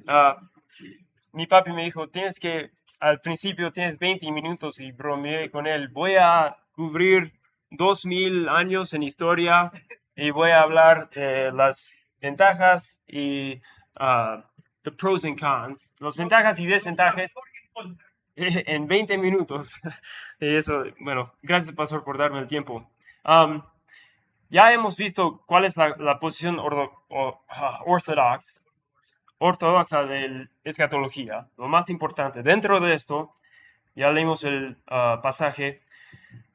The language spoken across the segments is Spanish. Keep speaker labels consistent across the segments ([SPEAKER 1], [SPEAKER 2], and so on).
[SPEAKER 1] Ah, mi papi me dijo, al principio tienes 20 minutos y bromeé con él. Voy a cubrir 2000 años en historia y voy a hablar de las ventajas y the pros and cons, las ventajas y desventajas en 20 minutos. Y eso, bueno, gracias, pastor, por darme el tiempo. Um, ya hemos visto cuál es la posición ortodoxa de escatología. Lo más importante dentro de esto, ya leímos el pasaje,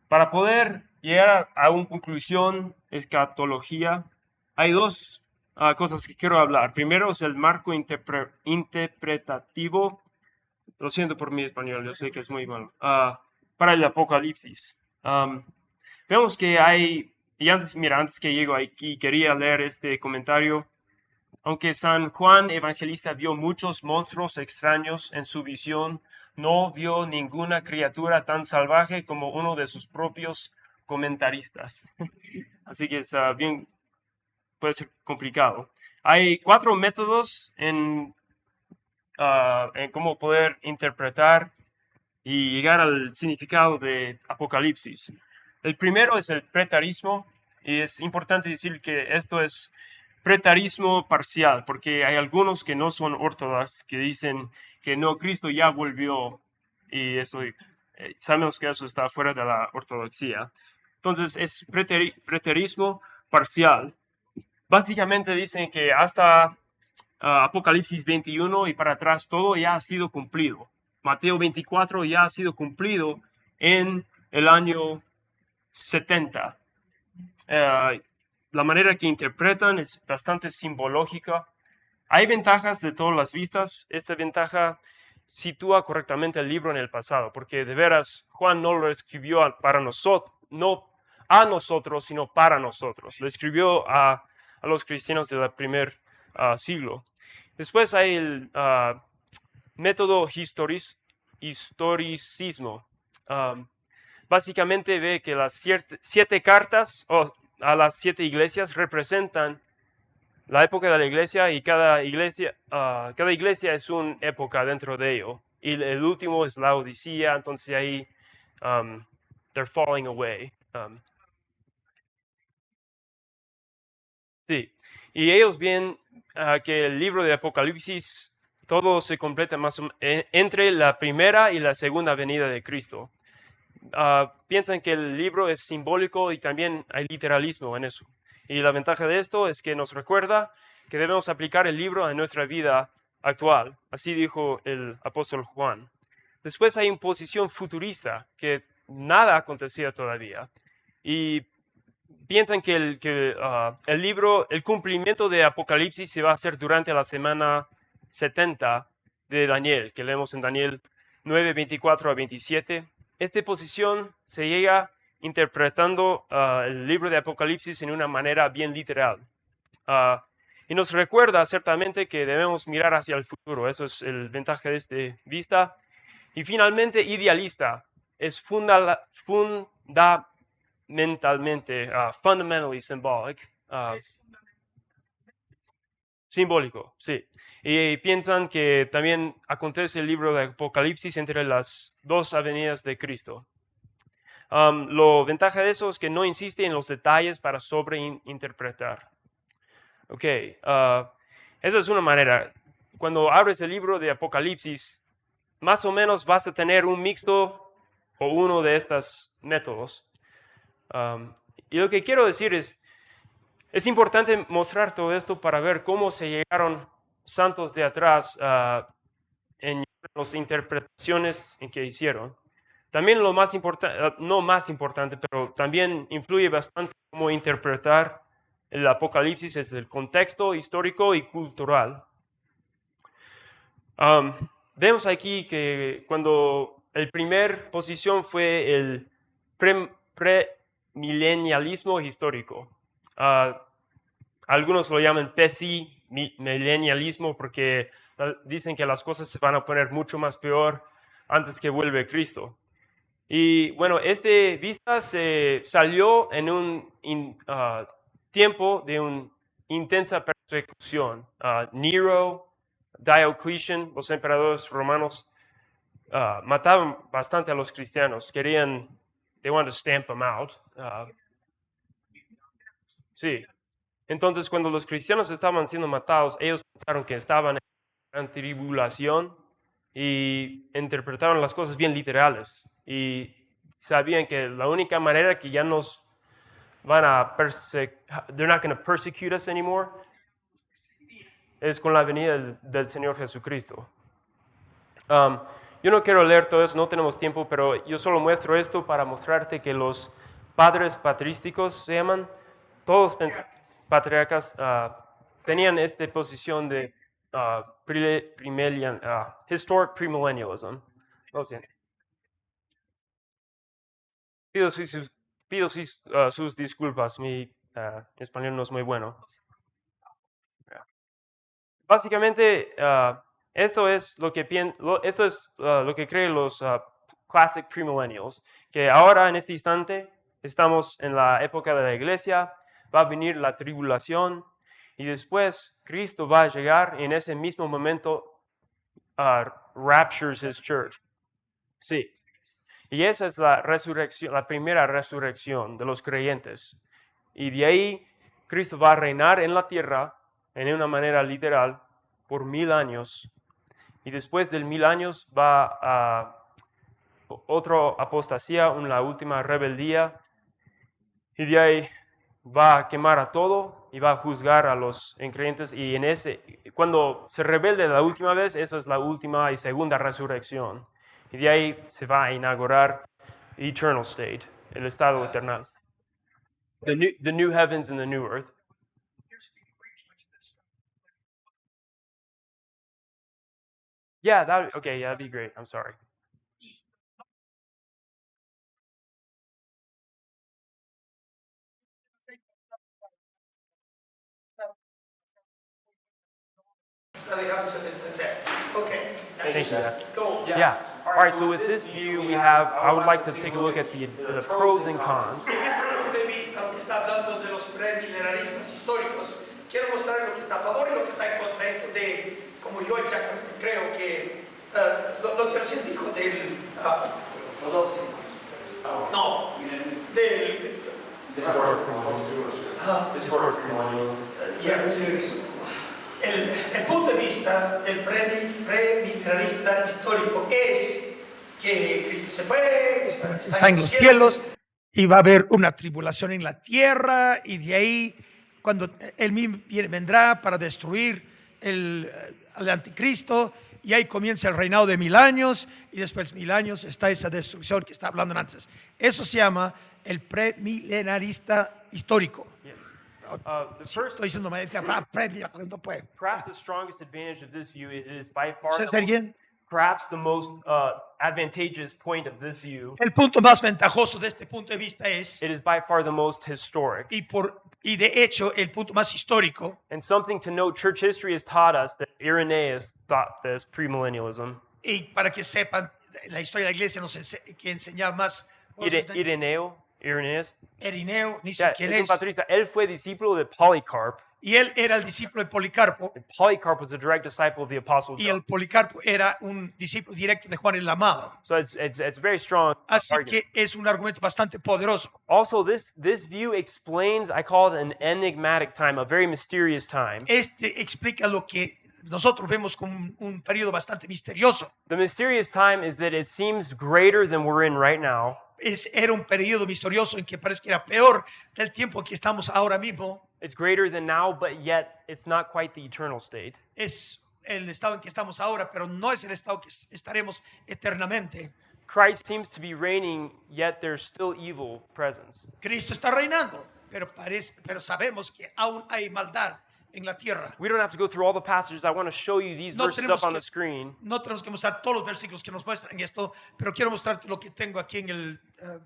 [SPEAKER 1] para poder llegar a una conclusión escatología, hay dos cosas que quiero hablar. Primero es el marco interpretativo. Lo siento por mi español, yo sé que es muy malo. Para el Apocalipsis. Vemos que hay, y antes que llego aquí, quería leer este comentario. Aunque San Juan Evangelista vio muchos monstruos extraños en su visión, no vio ninguna criatura tan salvaje como uno de sus propios comentaristas. Así que es puede ser complicado. Hay 4 métodos en cómo poder interpretar y llegar al significado de Apocalipsis. El primero es el pretarismo, y es importante decir que esto es pretarismo parcial, porque hay algunos que no son ortodoxos que dicen que no, Cristo ya volvió, y eso, sabemos que eso está fuera de la ortodoxia. Entonces es preterismo parcial. Básicamente dicen que hasta Apocalipsis 21 y para atrás todo ya ha sido cumplido. Mateo 24 ya ha sido cumplido en el año 70. La manera que interpretan es bastante simbológica. Hay ventajas de todas las vistas. Esta ventaja sitúa correctamente el libro en el pasado, porque de veras Juan no lo escribió para nosotros, no a nosotros, sino para nosotros. Lo escribió a los cristianos del primer siglo. Después hay el método historicismo. Básicamente ve que las 7 cartas a las 7 iglesias representan la época de la iglesia, y cada iglesia es una época dentro de ello. Y el último es la Odisea, entonces ahí they're falling away. Sí, y ellos ven que el libro de Apocalipsis todo se completa más entre la primera y la segunda venida de Cristo. Piensan que el libro es simbólico y también hay literalismo en eso. Y la ventaja de esto es que nos recuerda que debemos aplicar el libro a nuestra vida actual. Así dijo el apóstol Juan. Después hay una posición futurista, que nada acontecía todavía. Y piensan que el libro, el cumplimiento de Apocalipsis se va a hacer durante la semana 70 de Daniel, que leemos en Daniel 9, 24 a 27. Esta posición se llega interpretando el libro de Apocalipsis en una manera bien literal. Y nos recuerda ciertamente que debemos mirar hacia el futuro. Eso es el ventaja de esta vista. Y finalmente, idealista. Es fundamentally symbolic. Simbólico, sí. Y piensan que también acontece el libro de Apocalipsis entre las dos avenidas de Cristo. Lo ventaja de eso es que no insiste en los detalles para sobreinterpretar. Ok, esa es una manera. Cuando abres el libro de Apocalipsis, más o menos vas a tener un mixto o uno de estos métodos. Y lo que quiero decir es importante mostrar todo esto para ver cómo se llegaron santos de atrás en las interpretaciones en que hicieron. También lo más importante, no más importante, pero también influye bastante cómo interpretar el Apocalipsis, es el contexto histórico y cultural. Vemos aquí que cuando el primer posición fue el premilenialismo histórico. Algunos lo llaman pesimilenialismo porque dicen que las cosas se van a poner mucho más peor antes que vuelve Cristo. Y bueno, este vista se salió en un tiempo de una intensa persecución. Nero Diocletian, los emperadores romanos, mataban bastante a los cristianos. They wanted to stamp them out. Sí. Entonces, cuando los cristianos estaban siendo matados, ellos pensaron que estaban en tribulación y interpretaron las cosas bien literales. Y sabían que la única manera que ya nos van a they're not going to persecute us anymore, es con la venida del Señor Jesucristo. Yo no quiero leer todo eso, no tenemos tiempo, pero yo solo muestro esto para mostrarte que los padres patrísticos se llaman, todos patriarcas tenían esta posición de historic premillennialism. Lo siento. Pido sus disculpas, mi español no es muy bueno. Básicamente, esto es lo que creen los classic premillennials, que ahora en este instante estamos en la época de la iglesia, va a venir la tribulación y después Cristo va a llegar y en ese mismo momento raptures his church. Sí. Y esa es la resurrección, la primera resurrección de los creyentes. Y de ahí Cristo va a reinar en la tierra en una manera literal por 1000 años. Y después del 1000 años va a otra apostasía, la última rebeldía. Y de ahí va a quemar a todo y va a juzgar a los increyentes. Y cuando se rebelde la última vez, esa es la última y segunda resurrección. Y de ahí se va a inaugurar eternal state, el estado eternal. The new heavens and the new earth. Yeah, that'd be great. I'm sorry.
[SPEAKER 2] Está dejándose de entender. Okay.
[SPEAKER 1] Thank you.
[SPEAKER 2] Go.
[SPEAKER 1] Yeah. All right, so with this view, I would like to take a look at the pros and cons.
[SPEAKER 2] En este punto de vista, aunque está hablando de los premillenaristas históricos, quiero mostrar lo que está a favor y lo que está en contra. Esto de, como yo exactamente creo que, lo que recién dijo del... no, del... El punto de vista del premillenarista histórico es que Cristo se fue, está en los cielos y va a haber una tribulación en la tierra y de ahí cuando Él vendrá para destruir al anticristo y ahí comienza el reinado de 1000 años y después de 1000 años está esa destrucción que está hablando antes. Eso se llama el premillenarista histórico. Estoy diciendo no puede.
[SPEAKER 1] Perhaps the strongest advantage of this view is by far perhaps the most advantageous point of this view.
[SPEAKER 2] El punto más ventajoso de este punto de vista es
[SPEAKER 1] it is by far the most historic.
[SPEAKER 2] Y de hecho el punto más histórico.
[SPEAKER 1] And something to note, church history has taught us that Irenaeus thought this premillennialism.
[SPEAKER 2] Y para que sepan, la historia de la iglesia que enseña más. Ireneo, ni sé quién es.
[SPEAKER 1] Él fue discípulo de Polycarp.
[SPEAKER 2] Y él era el discípulo de Policarpo.
[SPEAKER 1] And Polycarp was a direct disciple of the apostle John.
[SPEAKER 2] Y el Policarpo era un discípulo directo de Juan el Amado.
[SPEAKER 1] So it's very strong.
[SPEAKER 2] Así que es un argumento bastante poderoso.
[SPEAKER 1] Also, this view explains, I call it an enigmatic time, a very mysterious time.
[SPEAKER 2] Este explica lo que nosotros vemos como un periodo bastante misterioso.
[SPEAKER 1] The mysterious time is that it seems greater than we're in right now.
[SPEAKER 2] Era un periodo misterioso en que parece que era peor del tiempo que estamos ahora mismo.
[SPEAKER 1] It's greater than now, but yet it's not quite the eternal state.
[SPEAKER 2] Es el estado en que estamos ahora, pero no es el estado que estaremos eternamente.
[SPEAKER 1] Christ seems to be reigning, yet there's still evil presence.
[SPEAKER 2] Cristo está reinando, pero sabemos que aún hay maldad en la tierra.
[SPEAKER 1] We don't have to go through all the passages. I want to show you these verses up on the screen.
[SPEAKER 2] No tenemos que mostrar todos los versículos que nos muestran esto, pero quiero mostrarte lo que tengo aquí en el...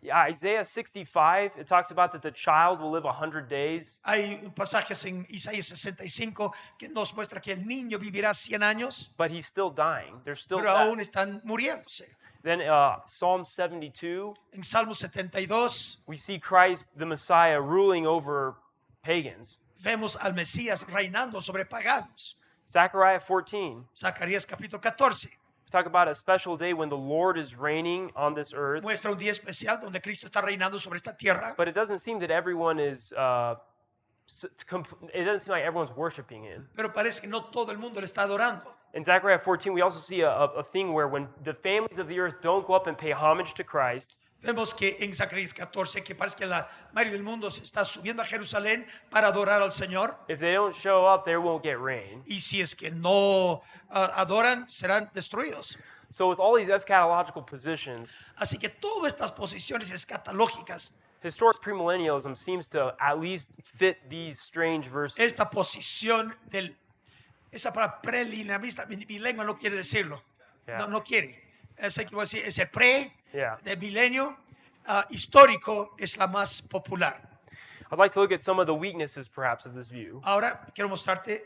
[SPEAKER 1] Isaiah 65, it talks about that the child will live 100 days.
[SPEAKER 2] Hay pasajes en Isaías 65 que nos muestra que el niño vivirá 100 años.
[SPEAKER 1] But he's still dying. They're still
[SPEAKER 2] pero aún están muriéndose.
[SPEAKER 1] Then Psalm 72.
[SPEAKER 2] En Salmo 72.
[SPEAKER 1] We see Christ, the Messiah, ruling over pagans.
[SPEAKER 2] Vemos al Mesías reinando sobre paganos.
[SPEAKER 1] Zechariah 14.
[SPEAKER 2] Zacarías capítulo 14
[SPEAKER 1] Talk about a special day when the Lord is reigning on this earth.
[SPEAKER 2] muestra un día especial donde Cristo está reinando sobre esta tierra,
[SPEAKER 1] But it doesn't seem that everyone is, it doesn't seem like everyone's worshiping him.
[SPEAKER 2] pero parece que no todo el mundo le está adorando.
[SPEAKER 1] In Zechariah 14, we also see a thing where when the families of the earth don't go up and pay homage to Christ,
[SPEAKER 2] Vemos que en Zacarías 14 que parece que la mayoría del mundo se está subiendo a Jerusalén para adorar al Señor,
[SPEAKER 1] if they don't show up, they won't get rain.
[SPEAKER 2] y si es que no adoran, serán destruidos.
[SPEAKER 1] So with all these eschatological positions,
[SPEAKER 2] Así que todas estas posiciones escatológicas,
[SPEAKER 1] historic premillennialism seems to at least fit these strange verses.
[SPEAKER 2] esta posición esa palabra preliminarista, mi lengua no quiere decirlo,
[SPEAKER 1] Yeah.
[SPEAKER 2] no quiere. Ese pre
[SPEAKER 1] Yeah.
[SPEAKER 2] del milenio histórico es la más popular.
[SPEAKER 1] I'd like to look at some of the weaknesses, perhaps, of this view.
[SPEAKER 2] Ahora quiero mostrarte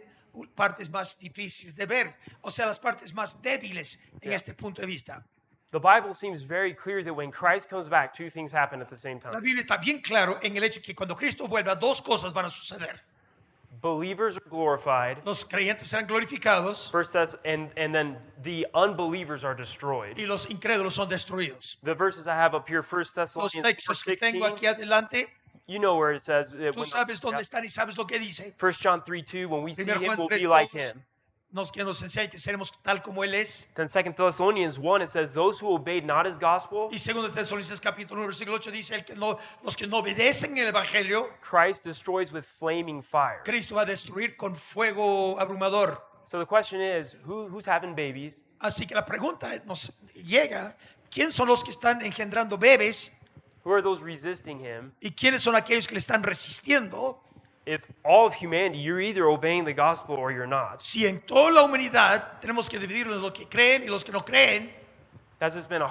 [SPEAKER 2] partes más difíciles de ver, o sea, las partes más débiles en
[SPEAKER 1] Yeah.
[SPEAKER 2] este punto de vista.
[SPEAKER 1] The Bible seems very clear that when Christ comes back, two things happen at the same
[SPEAKER 2] La
[SPEAKER 1] time.
[SPEAKER 2] Biblia está bien claro en el hecho que cuando Cristo vuelva, dos cosas van a suceder.
[SPEAKER 1] Believers are glorified,
[SPEAKER 2] Los creyentes serán glorificados
[SPEAKER 1] and then the unbelievers are destroyed.
[SPEAKER 2] y los incrédulos son destruidos.
[SPEAKER 1] The verses I have up here, 1
[SPEAKER 2] Los
[SPEAKER 1] Thessalonians
[SPEAKER 2] textos que tengo
[SPEAKER 1] 4:16,
[SPEAKER 2] aquí adelante,
[SPEAKER 1] you know where it says that
[SPEAKER 2] tú sabes dónde están y sabes lo que dice.
[SPEAKER 1] 1 John 3:2, when we see
[SPEAKER 2] Primero
[SPEAKER 1] him,
[SPEAKER 2] Juan
[SPEAKER 1] we'll
[SPEAKER 2] 3,
[SPEAKER 1] be like
[SPEAKER 2] todos
[SPEAKER 1] him.
[SPEAKER 2] que nos enseña que seremos tal como Él es.
[SPEAKER 1] Then 2 Thessalonians 1, it says, those who obeyed not his gospel,
[SPEAKER 2] Y segundo Tesalonicenses capítulo 1, versículo 8 dice los que no obedecen el Evangelio,
[SPEAKER 1] Christ destroys with flaming fire.
[SPEAKER 2] Cristo va a destruir con fuego abrumador.
[SPEAKER 1] So the question is, who's having babies?
[SPEAKER 2] Así que la pregunta nos llega, ¿quién son los que están engendrando bebés
[SPEAKER 1] Who are those resisting him?
[SPEAKER 2] y quiénes son aquellos que le están resistiendo?
[SPEAKER 1] If all of humanity, you're either obeying the gospel or you're not.
[SPEAKER 2] Si en toda la humanidad tenemos que dividirnos en los que creen y los que no creen,
[SPEAKER 1] That's just been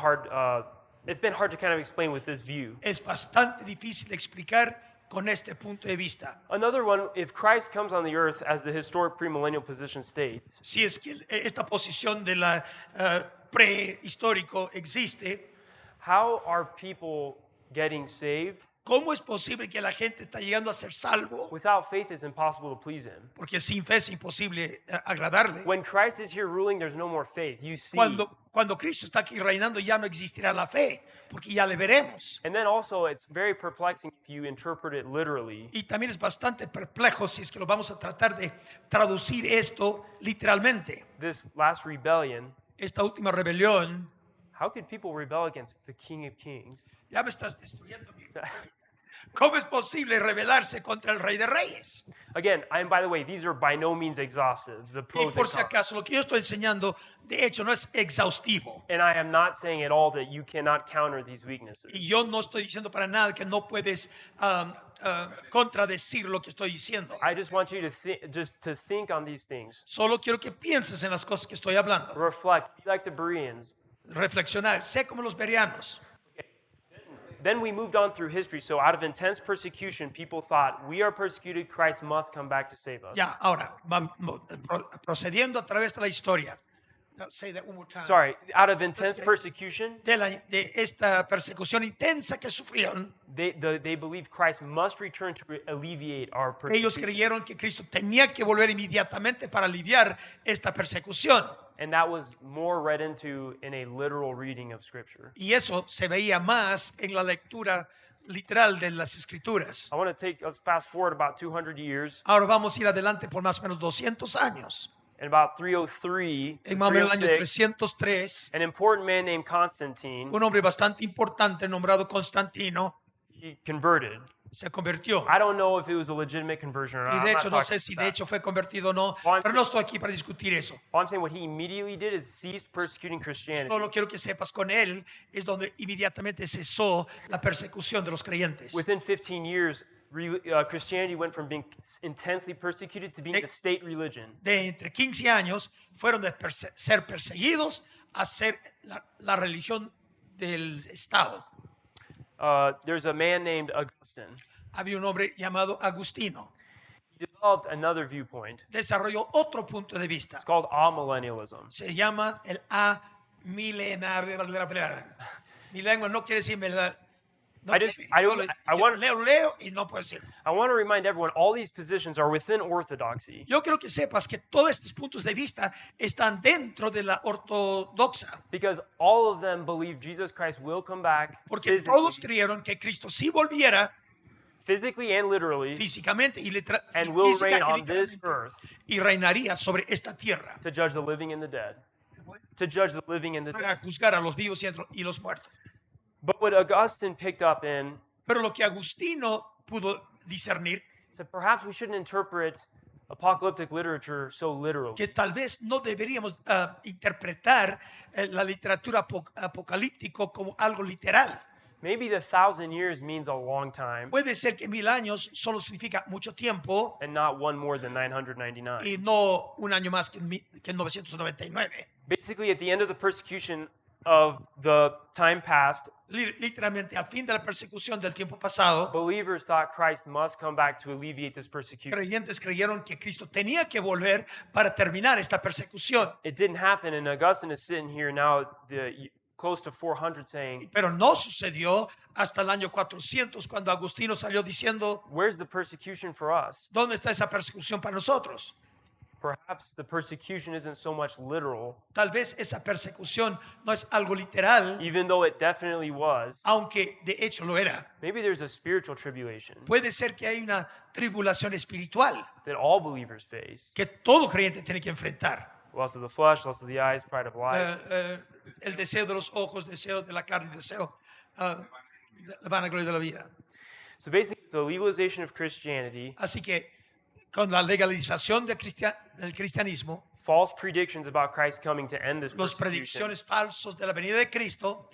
[SPEAKER 1] it's been hard to kind of explain with this view.
[SPEAKER 2] es bastante difícil de explicar con este punto de vista.
[SPEAKER 1] Another one, if Christ comes on the earth as the historic premillennial position states,
[SPEAKER 2] Si es que esta posición de la prehistórico existe,
[SPEAKER 1] how are people getting saved?
[SPEAKER 2] ¿cómo es posible que la gente está llegando a ser salvo?
[SPEAKER 1] Without faith, it's impossible to please him.
[SPEAKER 2] Porque sin fe es imposible agradarle.
[SPEAKER 1] When Christ is here ruling, there's no more faith. You see.
[SPEAKER 2] Cuando Cristo está aquí reinando ya no existirá la fe, porque ya le veremos.
[SPEAKER 1] And then also, it's very perplexing if you interpret it literally.
[SPEAKER 2] Y también es bastante perplejo si es que lo vamos a tratar de traducir esto literalmente.
[SPEAKER 1] This last rebellion,
[SPEAKER 2] Esta última rebelión,
[SPEAKER 1] how could people rebel against the King of Kings?
[SPEAKER 2] ya me estás destruyendo. ¿Cómo es posible rebelarse contra el Rey de Reyes?
[SPEAKER 1] Again, and by the way, these are by no means exhaustive, the
[SPEAKER 2] Y
[SPEAKER 1] pros
[SPEAKER 2] por
[SPEAKER 1] and
[SPEAKER 2] si
[SPEAKER 1] cons.
[SPEAKER 2] acaso, lo que yo estoy enseñando, de hecho, no es exhaustivo.
[SPEAKER 1] And I am not saying at all that you cannot counter these weaknesses.
[SPEAKER 2] Y yo no estoy diciendo para nada que no puedes contradecir lo que estoy diciendo.
[SPEAKER 1] I just want you to just to think on these things.
[SPEAKER 2] Solo quiero que pienses en las cosas que estoy hablando.
[SPEAKER 1] Reflect, be like the Bereans.
[SPEAKER 2] Reflexionar, sé como los bereanos.
[SPEAKER 1] Then we moved on through history. So out of intense persecution, people thought, we are persecuted, Christ must come back to save us.
[SPEAKER 2] Ya, ahora, procediendo a través de la historia. Say that one more time.
[SPEAKER 1] Sorry, out of intense persecution,
[SPEAKER 2] De esta persecución intensa que sufrieron,
[SPEAKER 1] they believed Christ must return to alleviate our
[SPEAKER 2] ellos
[SPEAKER 1] persecution.
[SPEAKER 2] creyeron que Cristo tenía que volver inmediatamente para aliviar esta persecución.
[SPEAKER 1] And that was more read into in a literal reading of Scripture.
[SPEAKER 2] Y eso se veía más en la lectura literal de las Escrituras.
[SPEAKER 1] Let's fast forward about 200 years.
[SPEAKER 2] Ahora vamos a ir adelante por más o menos 200 años.
[SPEAKER 1] In about 303,
[SPEAKER 2] En más o menos el año
[SPEAKER 1] 306,
[SPEAKER 2] 303,
[SPEAKER 1] an important man named Constantine,
[SPEAKER 2] un hombre bastante importante nombrado Constantino
[SPEAKER 1] he converted.
[SPEAKER 2] se convirtió.
[SPEAKER 1] I don't know if it was a legitimate conversion or not.
[SPEAKER 2] Y
[SPEAKER 1] I'm
[SPEAKER 2] de
[SPEAKER 1] not
[SPEAKER 2] hecho, no
[SPEAKER 1] talking
[SPEAKER 2] sé si
[SPEAKER 1] about
[SPEAKER 2] de
[SPEAKER 1] that.
[SPEAKER 2] hecho fue convertido o no,
[SPEAKER 1] Well, I'm
[SPEAKER 2] pero no estoy aquí para discutir eso.
[SPEAKER 1] All I'm saying, what he immediately did is cease persecuting Christianity.
[SPEAKER 2] Solo quiero que sepas, con él es donde inmediatamente cesó la persecución de los creyentes.
[SPEAKER 1] Within 15 years, Christianity went from being intensely persecuted to being a state religion.
[SPEAKER 2] De entre 15 años fueron de ser perseguidos a ser la religión del Estado.
[SPEAKER 1] There's a man named Augustine.
[SPEAKER 2] Había un hombre llamado Agustino.
[SPEAKER 1] He developed another viewpoint.
[SPEAKER 2] Desarrolló otro punto de vista.
[SPEAKER 1] It's called amillennialism.
[SPEAKER 2] Se llama el amilenario. Mi lengua no quiere decir No
[SPEAKER 1] I just,
[SPEAKER 2] quiere.
[SPEAKER 1] I
[SPEAKER 2] Yo
[SPEAKER 1] don't,
[SPEAKER 2] le-
[SPEAKER 1] I
[SPEAKER 2] yo
[SPEAKER 1] want,
[SPEAKER 2] leo y no puedo decir.
[SPEAKER 1] I want to remind everyone, all these positions are within orthodoxy.
[SPEAKER 2] Yo quiero que sepas que todos estos puntos de vista están dentro de la ortodoxa,
[SPEAKER 1] Because all of them believe Jesus Christ will come back
[SPEAKER 2] porque todos
[SPEAKER 1] physically,
[SPEAKER 2] creyeron que Cristo sí volviera
[SPEAKER 1] physically and literally,
[SPEAKER 2] físicamente y,
[SPEAKER 1] and will
[SPEAKER 2] física
[SPEAKER 1] reign
[SPEAKER 2] y
[SPEAKER 1] on this
[SPEAKER 2] literalmente,
[SPEAKER 1] earth
[SPEAKER 2] y reinaría sobre esta tierra
[SPEAKER 1] to judge the living and the dead. To judge the living and the dead.
[SPEAKER 2] para juzgar a los vivos y los muertos.
[SPEAKER 1] But what Augustine picked up in
[SPEAKER 2] Pero lo que Agustino pudo discernir,
[SPEAKER 1] said perhaps we shouldn't interpret apocalyptic literature so literally.
[SPEAKER 2] que tal vez no deberíamos interpretar la literatura apocalíptico como algo literal.
[SPEAKER 1] Maybe the 1,000 years means a long time
[SPEAKER 2] Puede ser que 1000 años solo significa mucho tiempo
[SPEAKER 1] and not one more than 999.
[SPEAKER 2] y no un año más que en 999.
[SPEAKER 1] Basically, at the end of the persecution of the time past,
[SPEAKER 2] Literalmente, al fin de la persecución del tiempo pasado,
[SPEAKER 1] believers thought Christ must come back to alleviate this persecution.
[SPEAKER 2] creyentes creyeron que Cristo tenía que volver para terminar esta persecución.
[SPEAKER 1] It didn't happen, and Augustine is sitting here now, close to 400, saying,
[SPEAKER 2] Pero no sucedió hasta el año 400 cuando Agustino salió diciendo,
[SPEAKER 1] where's the persecution for us?
[SPEAKER 2] ¿dónde está esa persecución para nosotros?
[SPEAKER 1] Perhaps the persecution isn't so much literal,
[SPEAKER 2] Tal vez esa persecución no es algo literal,
[SPEAKER 1] even though it definitely was.
[SPEAKER 2] aunque de hecho lo era.
[SPEAKER 1] Maybe there's a spiritual tribulation
[SPEAKER 2] Puede ser que hay una tribulación espiritual
[SPEAKER 1] that all believers face.
[SPEAKER 2] que todo creyente tiene que enfrentar.
[SPEAKER 1] Lust of the flesh, lust of the eyes, pride of life.
[SPEAKER 2] El deseo de los ojos, deseo de la carne, deseo de la vanagloria de la vida.
[SPEAKER 1] So basically, the legalization of Christianity,
[SPEAKER 2] Así que con la legalización del cristianismo,
[SPEAKER 1] false predictions about Christ coming to end this
[SPEAKER 2] las
[SPEAKER 1] persecution.
[SPEAKER 2] predicciones falsas de la venida de Cristo.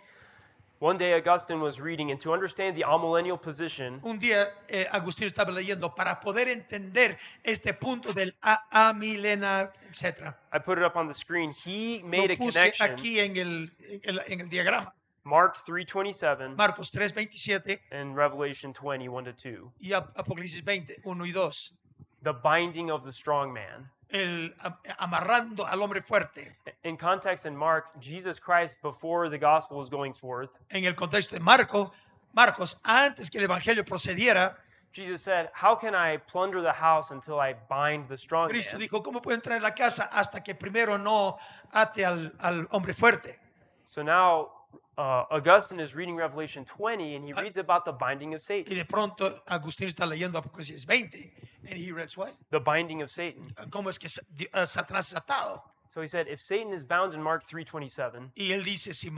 [SPEAKER 1] One day, Augustine was reading, and to understand the amillennial position,
[SPEAKER 2] Un día Agustín estaba leyendo para poder entender este punto del amilena, etc.
[SPEAKER 1] I put it up on the screen. He made
[SPEAKER 2] Lo
[SPEAKER 1] a
[SPEAKER 2] puse
[SPEAKER 1] connection.
[SPEAKER 2] aquí en el diagrama.
[SPEAKER 1] Mark 3:27
[SPEAKER 2] Marcos 3:27
[SPEAKER 1] and Revelation 20:1-2.
[SPEAKER 2] y Apocalipsis 20, 1 y 2.
[SPEAKER 1] The binding of the strong man.
[SPEAKER 2] Amarrando al hombre fuerte.
[SPEAKER 1] In context, in Mark, Jesus Christ, before the gospel was going forth,
[SPEAKER 2] En el contexto de Marcos, antes que el evangelio procediera,
[SPEAKER 1] Jesus said, "How can I plunder the house until I bind the strong
[SPEAKER 2] Cristo
[SPEAKER 1] man?"
[SPEAKER 2] dijo, ¿cómo puedo entrar en la casa hasta que primero no ate al hombre fuerte?
[SPEAKER 1] So now Augustine is reading Revelation 20, and he reads about the binding of
[SPEAKER 2] Y
[SPEAKER 1] Satan.
[SPEAKER 2] de pronto Agustín está leyendo Apocalipsis 20. And he reads what?
[SPEAKER 1] The binding of Satan.
[SPEAKER 2] ¿Cómo es que Satanás es atado?
[SPEAKER 1] So he said, if Satan is bound in Mark 3:27,
[SPEAKER 2] Y él dice, si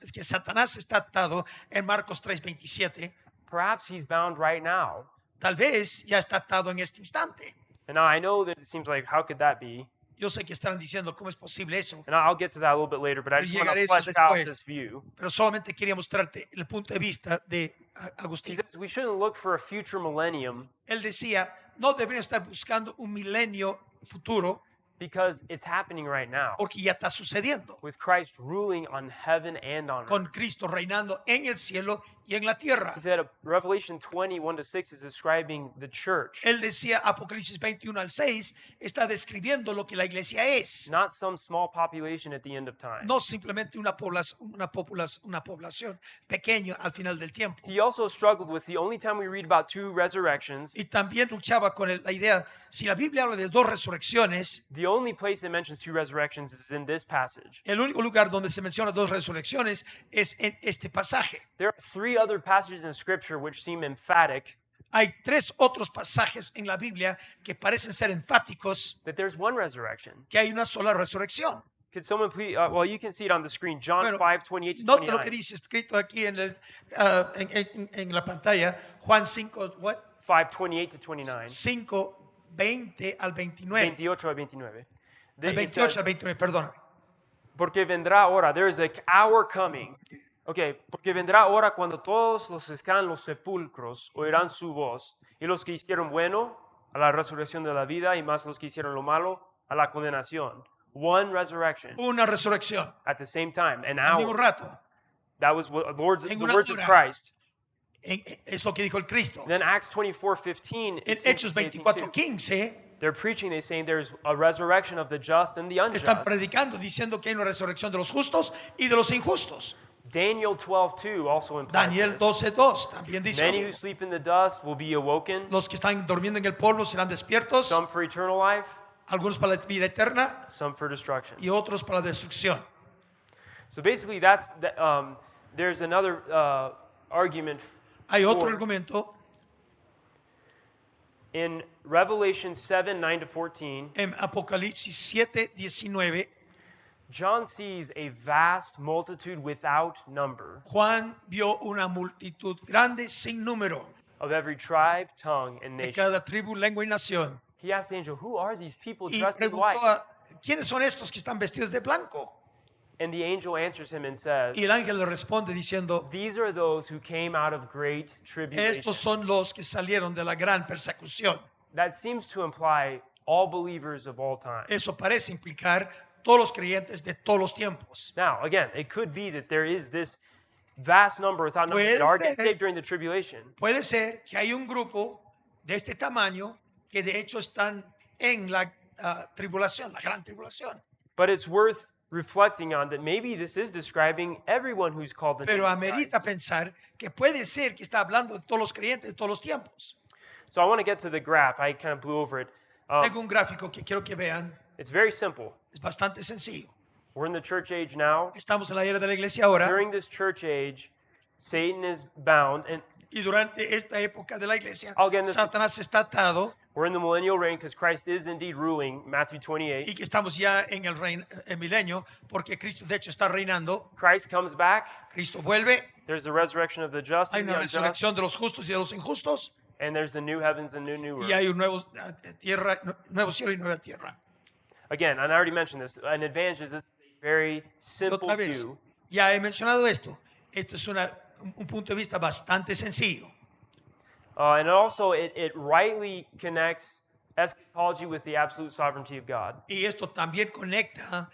[SPEAKER 2] es que Satanás está atado en Marcos 3:27,
[SPEAKER 1] perhaps he's bound right now.
[SPEAKER 2] tal vez ya está atado en este instante.
[SPEAKER 1] And now I know that it seems like, how could that be?
[SPEAKER 2] Yo sé que estarán diciendo, ¿cómo es posible eso?
[SPEAKER 1] And I'll get to that a little bit later, but I just want
[SPEAKER 2] Llegaré
[SPEAKER 1] to
[SPEAKER 2] a eso
[SPEAKER 1] flesh out
[SPEAKER 2] después.
[SPEAKER 1] this view.
[SPEAKER 2] Pero solamente quería mostrarte el punto de vista de
[SPEAKER 1] He
[SPEAKER 2] Agustín.
[SPEAKER 1] says we shouldn't look for a future millennium
[SPEAKER 2] Él decía, no deberían estar buscando un milenio futuro
[SPEAKER 1] because it's happening right now
[SPEAKER 2] porque ya está sucediendo,
[SPEAKER 1] with Christ ruling on heaven and on earth.
[SPEAKER 2] con Cristo reinando en el cielo y en la tierra.
[SPEAKER 1] He said Revelation 20:1-6 is describing the church,
[SPEAKER 2] Él decía, Apocalipsis 21 al 6, está describiendo lo que la iglesia es.
[SPEAKER 1] not some small population at the end of time.
[SPEAKER 2] No simplemente una población pequeña al final del tiempo.
[SPEAKER 1] He also struggled with the only time we read about two resurrections,
[SPEAKER 2] Y también luchaba con la idea, si la Biblia habla de dos resurrecciones,
[SPEAKER 1] the only place it mentions two resurrections is in this passage.
[SPEAKER 2] el único lugar donde se menciona dos resurrecciones es en este pasaje.
[SPEAKER 1] There are three other passages in Scripture which seem emphatic
[SPEAKER 2] Hay tres otros pasajes en la Biblia que parecen ser enfáticos
[SPEAKER 1] that there's one resurrection.
[SPEAKER 2] que hay una sola resurrección.
[SPEAKER 1] Could someone please, well, you can see it on the screen, John
[SPEAKER 2] Bueno,
[SPEAKER 1] 5:28 to
[SPEAKER 2] Note lo que
[SPEAKER 1] 29.
[SPEAKER 2] dice escrito aquí en la pantalla, Juan 5, what?
[SPEAKER 1] 5:28 to 29.
[SPEAKER 2] 5, 20 al 29.
[SPEAKER 1] 28 al 29.
[SPEAKER 2] Del
[SPEAKER 1] It
[SPEAKER 2] 28
[SPEAKER 1] says,
[SPEAKER 2] al 29, perdóname.
[SPEAKER 1] porque vendrá hora, there is an hour coming. Okay, porque vendrá hora cuando todos los que están en los sepulcros oirán su voz, y los que hicieron bueno a la resurrección de la vida, y más los que hicieron lo malo a la condenación. One resurrection
[SPEAKER 2] Una resurrección.
[SPEAKER 1] at the same time, an
[SPEAKER 2] Al mismo
[SPEAKER 1] hour.
[SPEAKER 2] rato.
[SPEAKER 1] That was what the words
[SPEAKER 2] En
[SPEAKER 1] of
[SPEAKER 2] una
[SPEAKER 1] Christ.
[SPEAKER 2] Es lo que dijo el Cristo.
[SPEAKER 1] Then Acts 24:15.
[SPEAKER 2] En Hechos 24:15
[SPEAKER 1] They're preaching, they're saying there's a resurrection of the just and the
[SPEAKER 2] están
[SPEAKER 1] unjust.
[SPEAKER 2] predicando diciendo que hay una resurrección de los justos y de los injustos.
[SPEAKER 1] Daniel 12:2 also implies
[SPEAKER 2] Daniel
[SPEAKER 1] this.
[SPEAKER 2] 12:2 también dice lo
[SPEAKER 1] Many who
[SPEAKER 2] mismo.
[SPEAKER 1] sleep in the dust will be awoken,
[SPEAKER 2] Los que están durmiendo en el polvo serán despiertos,
[SPEAKER 1] some for eternal life,
[SPEAKER 2] algunos para la vida eterna
[SPEAKER 1] some for destruction.
[SPEAKER 2] y otros para la destrucción.
[SPEAKER 1] So basically, there's another argument
[SPEAKER 2] Hay otro
[SPEAKER 1] for,
[SPEAKER 2] argumento
[SPEAKER 1] in Revelation 7:9-14.
[SPEAKER 2] en Apocalipsis 7:19.
[SPEAKER 1] John sees a vast multitude without number
[SPEAKER 2] Juan vio una multitud grande sin número
[SPEAKER 1] of every tribe, tongue, and
[SPEAKER 2] de
[SPEAKER 1] nation.
[SPEAKER 2] cada tribu, lengua y nación.
[SPEAKER 1] He asked the angel, "Who are these people
[SPEAKER 2] Y
[SPEAKER 1] dressed in
[SPEAKER 2] preguntó
[SPEAKER 1] white?"
[SPEAKER 2] ¿quiénes son estos que están vestidos de blanco?
[SPEAKER 1] And the angel answers him and says,
[SPEAKER 2] Y el ángel le responde diciendo,
[SPEAKER 1] "These are those who came out of great tribulation."
[SPEAKER 2] estos son los que salieron de la gran persecución.
[SPEAKER 1] That seems to imply all believers of all time.
[SPEAKER 2] Eso parece implicar todos los creyentes de todos los tiempos.
[SPEAKER 1] Now, again, it could be that there is this vast number without number
[SPEAKER 2] Puede
[SPEAKER 1] that are to
[SPEAKER 2] ser.
[SPEAKER 1] escape during the tribulation.
[SPEAKER 2] Puede ser que hay un grupo de este tamaño que de hecho están en la tribulación, la gran tribulación.
[SPEAKER 1] But it's worth reflecting on that maybe this is describing everyone who's called the name
[SPEAKER 2] Pero
[SPEAKER 1] of
[SPEAKER 2] amerita
[SPEAKER 1] Christ.
[SPEAKER 2] pensar que puede ser que está hablando de todos los creyentes de todos los tiempos.
[SPEAKER 1] So I want to get to the graph. I kind of blew over it.
[SPEAKER 2] Tengo un gráfico que quiero que vean.
[SPEAKER 1] It's very simple.
[SPEAKER 2] Es bastante sencillo.
[SPEAKER 1] We're in the church age now.
[SPEAKER 2] Estamos en la era de la iglesia ahora
[SPEAKER 1] During this church age, Satan is bound, and
[SPEAKER 2] y durante esta época de la iglesia,
[SPEAKER 1] Again, this-
[SPEAKER 2] Satanás está atado
[SPEAKER 1] we're in the millennial reign because Christ is indeed ruling, Matthew
[SPEAKER 2] y
[SPEAKER 1] 28.
[SPEAKER 2] que estamos ya en el milenio porque Cristo de hecho está reinando.
[SPEAKER 1] Christ comes back.
[SPEAKER 2] Cristo vuelve,
[SPEAKER 1] There's the resurrection of the just
[SPEAKER 2] hay
[SPEAKER 1] and the
[SPEAKER 2] una
[SPEAKER 1] unjust,
[SPEAKER 2] resurrección de los justos y de los injustos
[SPEAKER 1] and there's the new heavens and new
[SPEAKER 2] y
[SPEAKER 1] earth.
[SPEAKER 2] hay un nuevo cielo y nueva tierra.
[SPEAKER 1] Again, and I already mentioned this, an advantage is this very simple
[SPEAKER 2] Otra vez,
[SPEAKER 1] view.
[SPEAKER 2] ya he mencionado esto. Esto es un punto de vista bastante sencillo.
[SPEAKER 1] And also, it rightly connects eschatology with the absolute sovereignty of God.
[SPEAKER 2] Y esto también conecta,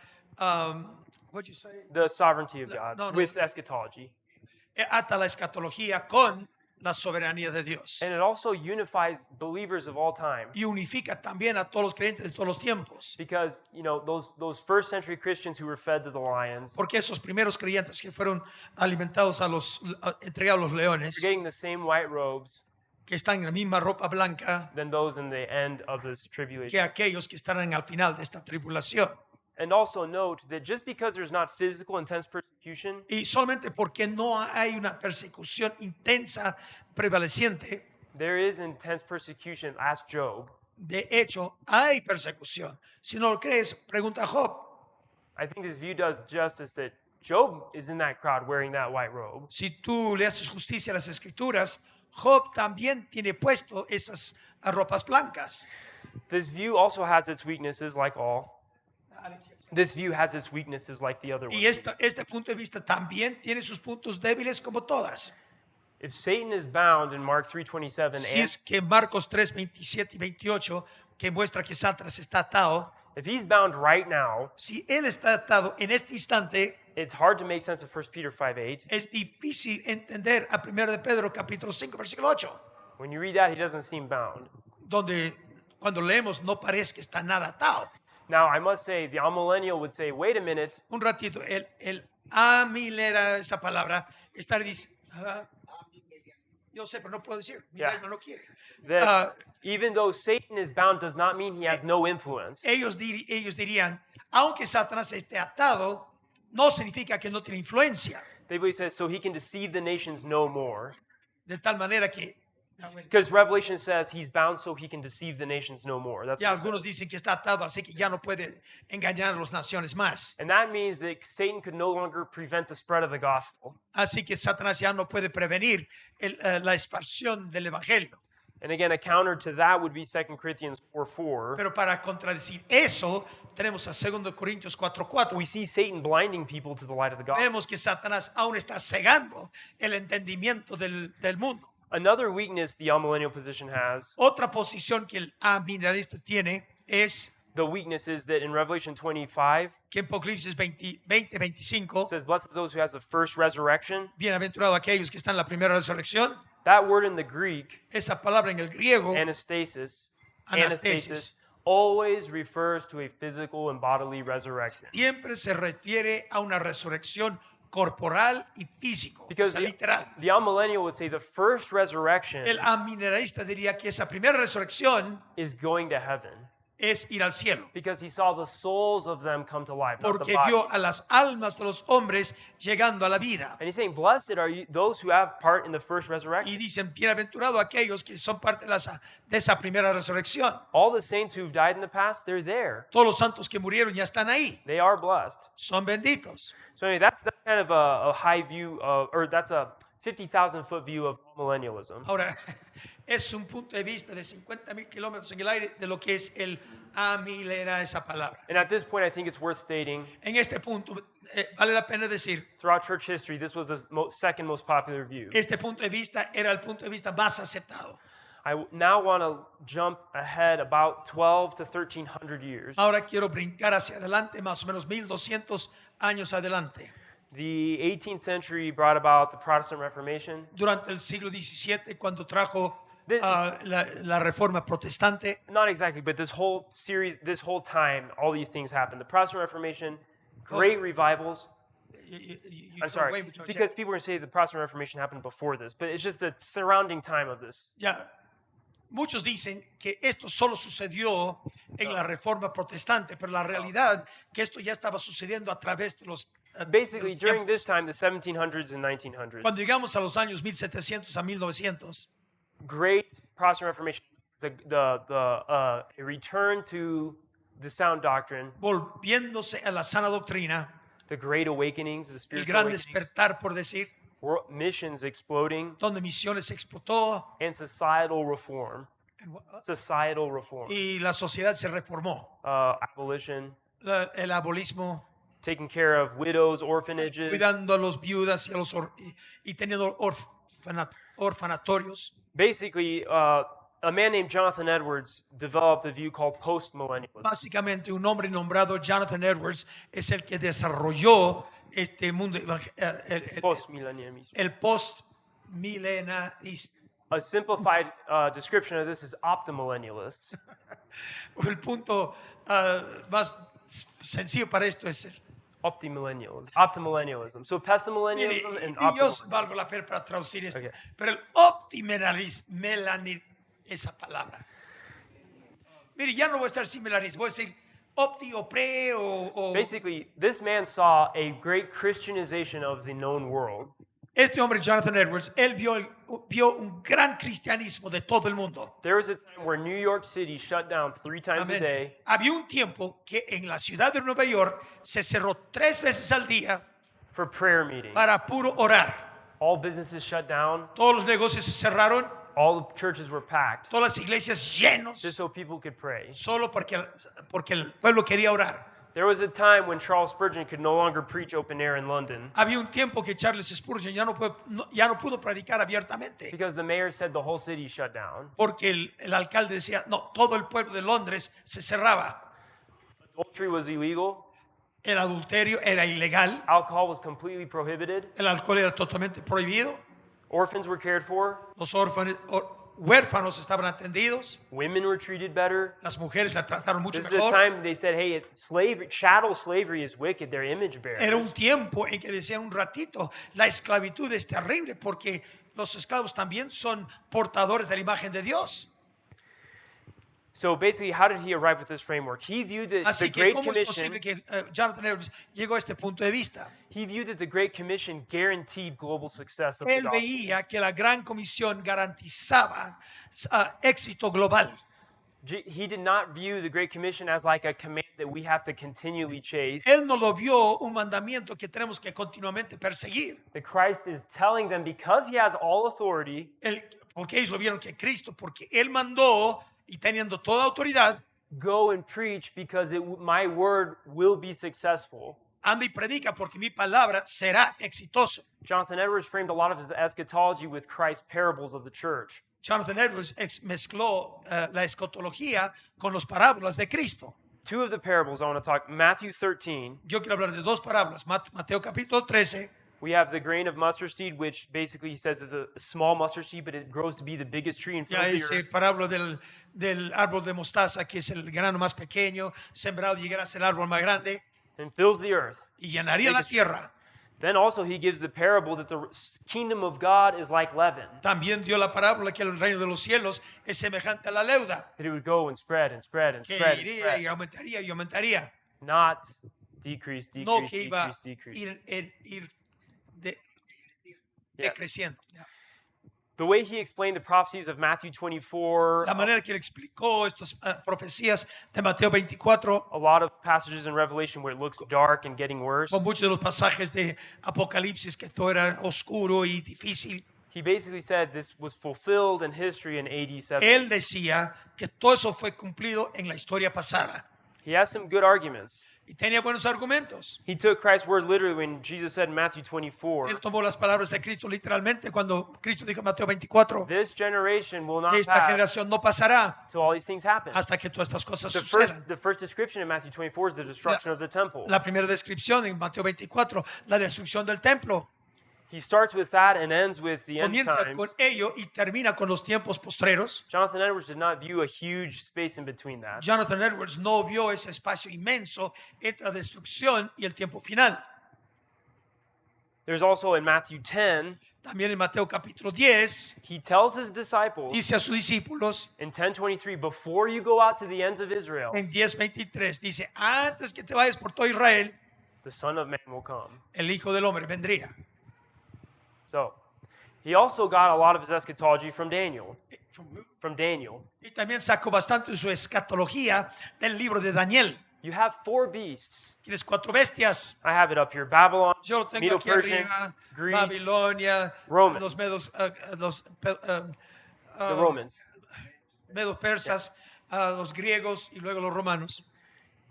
[SPEAKER 2] what'd you say?
[SPEAKER 1] The sovereignty of God
[SPEAKER 2] no.
[SPEAKER 1] with eschatology.
[SPEAKER 2] Ata la escatología con la soberanía de Dios.
[SPEAKER 1] And it also unifies believers of all time.
[SPEAKER 2] Y unifica también a todos los creyentes de todos los tiempos.
[SPEAKER 1] Because, you know, those first century Christians who were fed to the lions,
[SPEAKER 2] Porque esos primeros creyentes que fueron alimentados entregados a los leones,
[SPEAKER 1] are getting the same white robes
[SPEAKER 2] que están en la misma ropa blanca
[SPEAKER 1] than those in the end of this
[SPEAKER 2] que
[SPEAKER 1] tribulation.
[SPEAKER 2] aquellos que estarán al final de esta tribulación.
[SPEAKER 1] And also note that just because there's not physical intense persecution,
[SPEAKER 2] Y solamente porque no hay una persecución intensa prevaleciente,
[SPEAKER 1] there is intense persecution. Ask Job.
[SPEAKER 2] de hecho hay persecución. Si no lo crees, pregunta a Job.
[SPEAKER 1] I think this view does justice that Job is in that crowd wearing that white robe.
[SPEAKER 2] Si tú le haces justicia a las escrituras, Job también tiene puesto esas ropas blancas.
[SPEAKER 1] This view also has its weaknesses like all. This view has its weaknesses like the other
[SPEAKER 2] Y
[SPEAKER 1] ones.
[SPEAKER 2] este punto de vista también tiene sus puntos débiles como todas.
[SPEAKER 1] If Satan is bound in Mark 3:27,
[SPEAKER 2] Si es que Marcos 3, 27 y 28, que muestra que Satanás está atado,
[SPEAKER 1] if he's bound right now,
[SPEAKER 2] si él está atado en este instante,
[SPEAKER 1] it's hard to make sense of 1 Peter 5:8.
[SPEAKER 2] es difícil entender a 1 de Pedro capítulo 5, versículo 8,
[SPEAKER 1] When you read that, he doesn't seem bound.
[SPEAKER 2] donde cuando leemos no parece que está nada atado.
[SPEAKER 1] Now, I must say, the amillennial would say, wait a minute,
[SPEAKER 2] Un ratito, el amilera, esa palabra, está diciendo, yo sé, pero no puedo decir, mi
[SPEAKER 1] Yeah.
[SPEAKER 2] lengua no quiere.
[SPEAKER 1] that
[SPEAKER 2] Ah,
[SPEAKER 1] even though Satan is bound does not mean he has no influence.
[SPEAKER 2] ellos dirían, aunque Satanás esté atado, no significa que no tiene influencia,
[SPEAKER 1] They believe says, so he can deceive the nations no more.
[SPEAKER 2] de tal manera que
[SPEAKER 1] Because Revelation says he's bound so he can deceive the nations no more. That's
[SPEAKER 2] ya
[SPEAKER 1] what it
[SPEAKER 2] algunos
[SPEAKER 1] says.
[SPEAKER 2] dicen que está atado, así que ya no puede engañar a las naciones más.
[SPEAKER 1] And that means that Satan could no longer prevent the spread of the gospel.
[SPEAKER 2] Así que Satanás ya no puede prevenir la expansión del evangelio.
[SPEAKER 1] And again, a counter to that would be 2 Corinthians 4:4.
[SPEAKER 2] Pero para contradecir eso, tenemos a 2 Corintios 4:4.
[SPEAKER 1] We see Satan blinding people to the light of the gospel.
[SPEAKER 2] Vemos que Satanás aún está cegando el entendimiento del mundo.
[SPEAKER 1] Another weakness the amillennial position has,
[SPEAKER 2] Otra posición que el amillennialista tiene es
[SPEAKER 1] the weakness is that in Revelation 25,
[SPEAKER 2] que en Apocalipsis 20:25,
[SPEAKER 1] it says, blessed is those who has the first resurrection.
[SPEAKER 2] bienaventurado aquellos que están en la primera resurrección.
[SPEAKER 1] That word in the Greek,
[SPEAKER 2] Esa palabra en el griego,
[SPEAKER 1] anastasis,
[SPEAKER 2] Anastasis.
[SPEAKER 1] always refers to a physical and bodily resurrection.
[SPEAKER 2] siempre se refiere a una resurrección corporal y físico,
[SPEAKER 1] Because
[SPEAKER 2] o sea, literal.
[SPEAKER 1] the amillennial would say the first resurrection
[SPEAKER 2] El amilerista diría que esa primera resurrección
[SPEAKER 1] is going to heaven
[SPEAKER 2] es ir al cielo,
[SPEAKER 1] because he saw the souls of them come to life, not the
[SPEAKER 2] porque vio a
[SPEAKER 1] bodies.
[SPEAKER 2] las almas de los hombres llegando a la vida.
[SPEAKER 1] And he's saying, blessed are you, those who have part in the first
[SPEAKER 2] Y
[SPEAKER 1] resurrection.
[SPEAKER 2] dicen, bienaventurado aquellos que son parte de esa primera resurrección.
[SPEAKER 1] All the saints who've died in the past, they're there.
[SPEAKER 2] Todos los santos que murieron ya están ahí,
[SPEAKER 1] They are blessed.
[SPEAKER 2] son benditos.
[SPEAKER 1] So anyway, that's kind of a high view of, or that's a 50,000 foot view of millennialism.
[SPEAKER 2] Ahora, es un punto de vista de 50,000 kilómetros en el aire de lo que es el amilera, esa palabra.
[SPEAKER 1] And at this point, I think it's worth stating,
[SPEAKER 2] En este punto, vale la pena decir,
[SPEAKER 1] throughout church history, this was the second most popular view.
[SPEAKER 2] este punto de vista era el punto de vista más aceptado.
[SPEAKER 1] I now want to jump ahead about 12 to 1300 years.
[SPEAKER 2] Ahora quiero brincar hacia adelante, más o menos 1200 años adelante.
[SPEAKER 1] The 18th century brought about the Protestant Reformation.
[SPEAKER 2] Durante el siglo XVII, cuando trajo
[SPEAKER 1] This-
[SPEAKER 2] la reforma protestante,
[SPEAKER 1] Not exactly, but this whole series, this whole time, all these things happened. The Protestant Reformation, great revivals. I'm sorry, because people are going to say the Protestant Reformation happened before this, but it's just the surrounding time of this.
[SPEAKER 2] ya, muchos dicen que esto solo sucedió en la reforma protestante, pero la realidad que esto ya estaba sucediendo a través de los
[SPEAKER 1] Basically, during
[SPEAKER 2] tiempos.
[SPEAKER 1] this time, the 1700s and 1900s,
[SPEAKER 2] Cuando llegamos a los años 1700 a 1900,
[SPEAKER 1] great Protestant Reformation, a return to the sound doctrine,
[SPEAKER 2] volviéndose a la sana doctrina,
[SPEAKER 1] the great awakenings, the
[SPEAKER 2] el
[SPEAKER 1] spiritual
[SPEAKER 2] gran
[SPEAKER 1] awakenings,
[SPEAKER 2] despertar, por decir,
[SPEAKER 1] missions exploding,
[SPEAKER 2] donde misiones explotó
[SPEAKER 1] and societal reform. Societal reform,
[SPEAKER 2] y la sociedad se reformó.
[SPEAKER 1] abolition,
[SPEAKER 2] El abolismo,
[SPEAKER 1] taking care of widows, orphanages.
[SPEAKER 2] cuidando a los viudas y, a los y teniendo orfanatorios.
[SPEAKER 1] Basically, a man named Jonathan Edwards developed a view called postmillennialism.
[SPEAKER 2] Básicamente, un hombre nombrado Jonathan Edwards es el que desarrolló este mundo,
[SPEAKER 1] Postmillennialism.
[SPEAKER 2] el postmilenarista.
[SPEAKER 1] A simplified description of this is optimillennialists.
[SPEAKER 2] El punto más sencillo para esto es el,
[SPEAKER 1] Optimillennialism. So pessimillennialism
[SPEAKER 2] mire,
[SPEAKER 1] and
[SPEAKER 2] y yo
[SPEAKER 1] optimillennialism.
[SPEAKER 2] valgo la pena para traducir esto,
[SPEAKER 1] Okay.
[SPEAKER 2] pero el optimelarismo, esa palabra. Mire, ya no voy a estar similarismo, voy a decir opti o pre o
[SPEAKER 1] Basically, this man saw a great Christianization of the known world.
[SPEAKER 2] este hombre Jonathan Edwards, él vio un gran cristianismo de todo el mundo.
[SPEAKER 1] There was a time where New York City shut down 3 times a
[SPEAKER 2] Amén.
[SPEAKER 1] day
[SPEAKER 2] Había un tiempo que en la ciudad de Nueva York se cerró 3 veces al día
[SPEAKER 1] for prayer meetings.
[SPEAKER 2] para puro orar.
[SPEAKER 1] All businesses shut down.
[SPEAKER 2] Todos los negocios se cerraron,
[SPEAKER 1] All the churches were packed
[SPEAKER 2] todas las iglesias llenos,
[SPEAKER 1] just so people could pray.
[SPEAKER 2] solo porque el pueblo quería orar.
[SPEAKER 1] There was a time when Charles Spurgeon could no longer preach open air in London
[SPEAKER 2] Había un tiempo que Charles Spurgeon ya no pudo predicar abiertamente
[SPEAKER 1] because the mayor said the whole city shut down.
[SPEAKER 2] porque el alcalde decía, no, todo el pueblo de Londres se cerraba.
[SPEAKER 1] Adultery was illegal.
[SPEAKER 2] El adulterio era ilegal,
[SPEAKER 1] Alcohol was completely prohibited.
[SPEAKER 2] el alcohol era totalmente prohibido,
[SPEAKER 1] Orphans were cared for.
[SPEAKER 2] los huérfanos estaban atendidos,
[SPEAKER 1] Women were treated better.
[SPEAKER 2] las mujeres la trataron mucho
[SPEAKER 1] This is a
[SPEAKER 2] mejor.
[SPEAKER 1] time they said, hey, chattel slavery is wicked. They're image
[SPEAKER 2] Era un
[SPEAKER 1] bearers.
[SPEAKER 2] tiempo en que decían un ratito, la esclavitud es terrible porque los esclavos también son portadores de la imagen de Dios.
[SPEAKER 1] So basically, how did he arrive at this framework? He viewed that the
[SPEAKER 2] Así que,
[SPEAKER 1] Great
[SPEAKER 2] ¿cómo es
[SPEAKER 1] Commission,
[SPEAKER 2] posible que Jonathan Edwards llegó a este punto de vista?
[SPEAKER 1] he viewed that the Great Commission guaranteed global success of the
[SPEAKER 2] Él
[SPEAKER 1] gospel.
[SPEAKER 2] veía que la gran comisión garantizaba éxito global.
[SPEAKER 1] He did not view the Great Commission as like a command that we have to continually chase.
[SPEAKER 2] Él no lo vio un mandamiento que tenemos que continuamente perseguir.
[SPEAKER 1] That Christ is telling them because he has all authority,
[SPEAKER 2] Porque ellos lo vieron que Cristo, porque Él mandó y teniendo toda autoridad,
[SPEAKER 1] go and preach because my word will be successful.
[SPEAKER 2] anda y predica porque mi palabra será exitoso.
[SPEAKER 1] Jonathan Edwards framed a lot of his eschatology with Christ's parables of the church.
[SPEAKER 2] Jonathan Edwards mezcló la escatología con las parábolas de Cristo.
[SPEAKER 1] 2 of the parables I want to talk, Matthew 13,
[SPEAKER 2] Yo quiero hablar de 2 parábolas. Mateo capítulo 13,
[SPEAKER 1] we have the grain of mustard seed, which basically he says is a small mustard seed, but it grows to be the biggest tree and
[SPEAKER 2] ya
[SPEAKER 1] fills the
[SPEAKER 2] ese
[SPEAKER 1] earth.
[SPEAKER 2] parábola del árbol de mostaza, que es el grano más pequeño, sembrado y llegará a ser el árbol más grande
[SPEAKER 1] And fills the earth.
[SPEAKER 2] y llenaría la
[SPEAKER 1] Biggest tree.
[SPEAKER 2] tierra.
[SPEAKER 3] Then also he gives the parable that the kingdom of God is like leaven,
[SPEAKER 2] También dio la parábola que el reino de los cielos es semejante a la leuda,
[SPEAKER 3] that it would go and spread and spread and
[SPEAKER 2] que
[SPEAKER 3] spread and
[SPEAKER 2] iría
[SPEAKER 3] spread,
[SPEAKER 2] y aumentaría y aumentaría.
[SPEAKER 3] not decrease,
[SPEAKER 2] No
[SPEAKER 3] decrease,
[SPEAKER 2] que iba
[SPEAKER 3] decrease,
[SPEAKER 2] a
[SPEAKER 3] decrease.
[SPEAKER 2] ir
[SPEAKER 3] Yes.
[SPEAKER 2] decreciendo.
[SPEAKER 3] The way he explained the prophecies of Matthew 24,
[SPEAKER 2] La manera que él explicó estas profecías de Mateo 24,
[SPEAKER 3] a lot of passages in Revelation where it looks dark and getting worse,
[SPEAKER 2] con muchos de los pasajes de Apocalipsis que todo era oscuro y difícil,
[SPEAKER 3] he basically said this was fulfilled in history in AD 70.
[SPEAKER 2] él decía que todo eso fue cumplido en la historia pasada.
[SPEAKER 3] He has some good arguments.
[SPEAKER 2] Y tenía buenos argumentos.
[SPEAKER 3] He took Christ's word literally when Jesus said in Matthew 24,
[SPEAKER 2] Él tomó las palabras de Cristo literalmente cuando Cristo dijo en Mateo 24
[SPEAKER 3] this generation will not
[SPEAKER 2] que esta
[SPEAKER 3] pass
[SPEAKER 2] generación no pasará
[SPEAKER 3] till all these things happen.
[SPEAKER 2] hasta que todas estas cosas
[SPEAKER 3] The
[SPEAKER 2] sucedan.
[SPEAKER 3] first description in Matthew 24 is the destruction of the temple.
[SPEAKER 2] La primera descripción en Mateo 24, la destrucción del templo,
[SPEAKER 3] He starts with that and ends with the end
[SPEAKER 2] comienza con
[SPEAKER 3] times.
[SPEAKER 2] ello y termina con los tiempos postreros.
[SPEAKER 3] Jonathan Edwards did not view a huge space in between that.
[SPEAKER 2] Jonathan Edwards no vio ese espacio inmenso entre la destrucción y el tiempo final.
[SPEAKER 3] There's also in Matthew 10,
[SPEAKER 2] También en Mateo capítulo 10
[SPEAKER 3] he tells his disciples
[SPEAKER 2] dice a sus discípulos
[SPEAKER 3] in 10:23, before you go out to the ends of Israel,
[SPEAKER 2] en 10:23, dice, antes que te vayas por todo Israel,
[SPEAKER 3] the Son of Man will come.
[SPEAKER 2] el Hijo del Hombre vendría.
[SPEAKER 3] So, he also got a lot of his eschatology from Daniel.
[SPEAKER 2] Y también sacó bastante de su escatología del libro de Daniel.
[SPEAKER 3] You have four beasts.
[SPEAKER 2] Tienes 4 bestias.
[SPEAKER 3] I have it up here. Babylon,
[SPEAKER 2] Yo lo tengo
[SPEAKER 3] Middle
[SPEAKER 2] aquí
[SPEAKER 3] Persians,
[SPEAKER 2] arriba.
[SPEAKER 3] Greece,
[SPEAKER 2] Babilonia,
[SPEAKER 3] Romans.
[SPEAKER 2] los medos,
[SPEAKER 3] the Romans.
[SPEAKER 2] medos persas, los griegos y luego los romanos.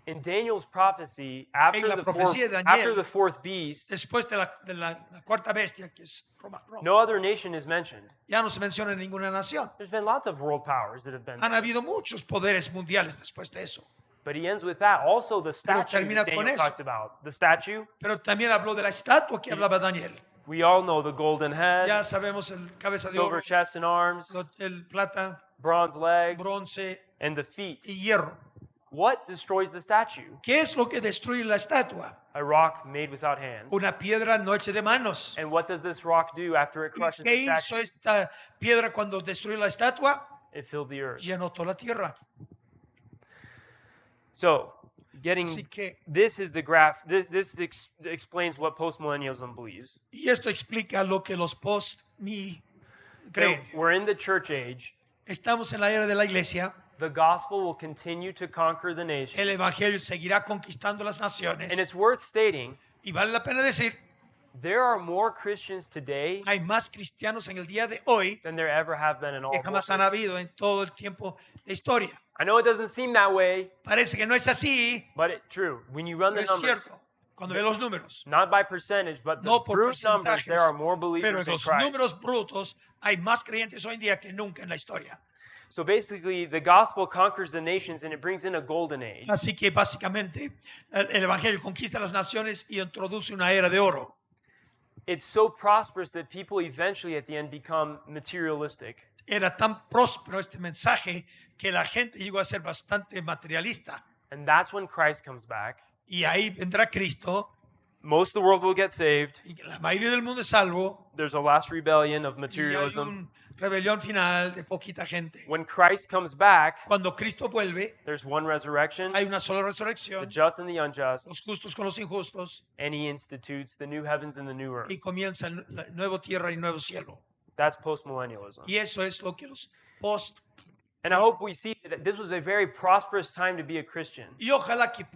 [SPEAKER 3] In Daniel's prophecy, after
[SPEAKER 2] la
[SPEAKER 3] the,
[SPEAKER 2] profecía de
[SPEAKER 3] fourth,
[SPEAKER 2] Daniel,
[SPEAKER 3] after the fourth beast,
[SPEAKER 2] Después de la cuarta bestia, que es Roma,
[SPEAKER 3] no other nation is mentioned.
[SPEAKER 2] ya no se menciona ninguna nación.
[SPEAKER 3] There's been lots of world powers that have been.
[SPEAKER 2] Han habido muchos poderes mundiales después de eso.
[SPEAKER 3] But he ends with that. Also, the statue
[SPEAKER 2] termina
[SPEAKER 3] that
[SPEAKER 2] con
[SPEAKER 3] Daniel
[SPEAKER 2] eso.
[SPEAKER 3] talks about. The statue,
[SPEAKER 2] Pero también habló de la estatua que hablaba Daniel.
[SPEAKER 3] we all know the golden head,
[SPEAKER 2] Ya sabemos el cabeza de
[SPEAKER 3] silver
[SPEAKER 2] oro,
[SPEAKER 3] chest and arms,
[SPEAKER 2] el plata,
[SPEAKER 3] bronze legs,
[SPEAKER 2] bronce
[SPEAKER 3] and the feet.
[SPEAKER 2] y hierro.
[SPEAKER 3] What destroys the statue?
[SPEAKER 2] ¿Qué es lo que destruye la estatua?
[SPEAKER 3] A rock made without hands.
[SPEAKER 2] Una piedra no hecha de manos.
[SPEAKER 3] And what does this rock do after it
[SPEAKER 2] ¿Y
[SPEAKER 3] crushes
[SPEAKER 2] qué
[SPEAKER 3] the
[SPEAKER 2] hizo
[SPEAKER 3] statue?
[SPEAKER 2] esta piedra cuando destruyó la estatua?
[SPEAKER 3] It filled the earth.
[SPEAKER 2] Llenó toda la tierra.
[SPEAKER 3] So, getting
[SPEAKER 2] Así que,
[SPEAKER 3] this is the graph. This explains what postmillennialism believes.
[SPEAKER 2] y esto explica lo que los post-mi creen.
[SPEAKER 3] We're in the church age.
[SPEAKER 2] Estamos en la era de la iglesia.
[SPEAKER 3] The gospel will continue to conquer the nations.
[SPEAKER 2] El evangelio seguirá conquistando las
[SPEAKER 3] And
[SPEAKER 2] naciones.
[SPEAKER 3] it's worth stating,
[SPEAKER 2] Y vale la pena decir,
[SPEAKER 3] there are more Christians today
[SPEAKER 2] hay más cristianos en el día de hoy
[SPEAKER 3] than there ever have been in all
[SPEAKER 2] que
[SPEAKER 3] of
[SPEAKER 2] jamás han
[SPEAKER 3] history.
[SPEAKER 2] habido en todo el tiempo de historia.
[SPEAKER 3] I know it doesn't seem that way,
[SPEAKER 2] Parece que no es así,
[SPEAKER 3] but it's true. When you run
[SPEAKER 2] pero
[SPEAKER 3] the
[SPEAKER 2] es
[SPEAKER 3] numbers,
[SPEAKER 2] cierto. Cuando ve los números,
[SPEAKER 3] not by percentage, but the
[SPEAKER 2] no por
[SPEAKER 3] brute numbers,
[SPEAKER 2] porcentajes,
[SPEAKER 3] there are more
[SPEAKER 2] pero
[SPEAKER 3] believers
[SPEAKER 2] en
[SPEAKER 3] in
[SPEAKER 2] los
[SPEAKER 3] Christ.
[SPEAKER 2] números brutos hay más creyentes hoy en día que nunca en la historia.
[SPEAKER 3] So basically, the gospel conquers the nations and it brings in a golden age.
[SPEAKER 2] Así que básicamente el evangelio conquista las naciones y introduce una era de oro.
[SPEAKER 3] It's so prosperous that people eventually at the end become materialistic.
[SPEAKER 2] Era tan próspero este mensaje que la gente llegó a ser bastante materialista.
[SPEAKER 3] And that's when Christ comes back.
[SPEAKER 2] Y ahí vendrá Cristo
[SPEAKER 3] Most of the world will get saved.
[SPEAKER 2] y la mayoría del mundo es salvo.
[SPEAKER 3] There's a last rebellion of
[SPEAKER 2] Y hay
[SPEAKER 3] materialism.
[SPEAKER 2] una rebelión final de poquita gente.
[SPEAKER 3] When Christ comes back,
[SPEAKER 2] Cuando Cristo vuelve,
[SPEAKER 3] there's one resurrection,
[SPEAKER 2] hay una sola
[SPEAKER 3] the
[SPEAKER 2] resurrección,
[SPEAKER 3] just and the unjust,
[SPEAKER 2] los justos con los injustos,
[SPEAKER 3] and he institutes the new heavens and the new earth.
[SPEAKER 2] y comienza el nuevo tierra y nuevo cielo.
[SPEAKER 3] That's postmillennialism.
[SPEAKER 2] Y eso es lo que los post.
[SPEAKER 3] And I hope we see that this was a very prosperous time to be a Christian.
[SPEAKER 2] Y ojalá que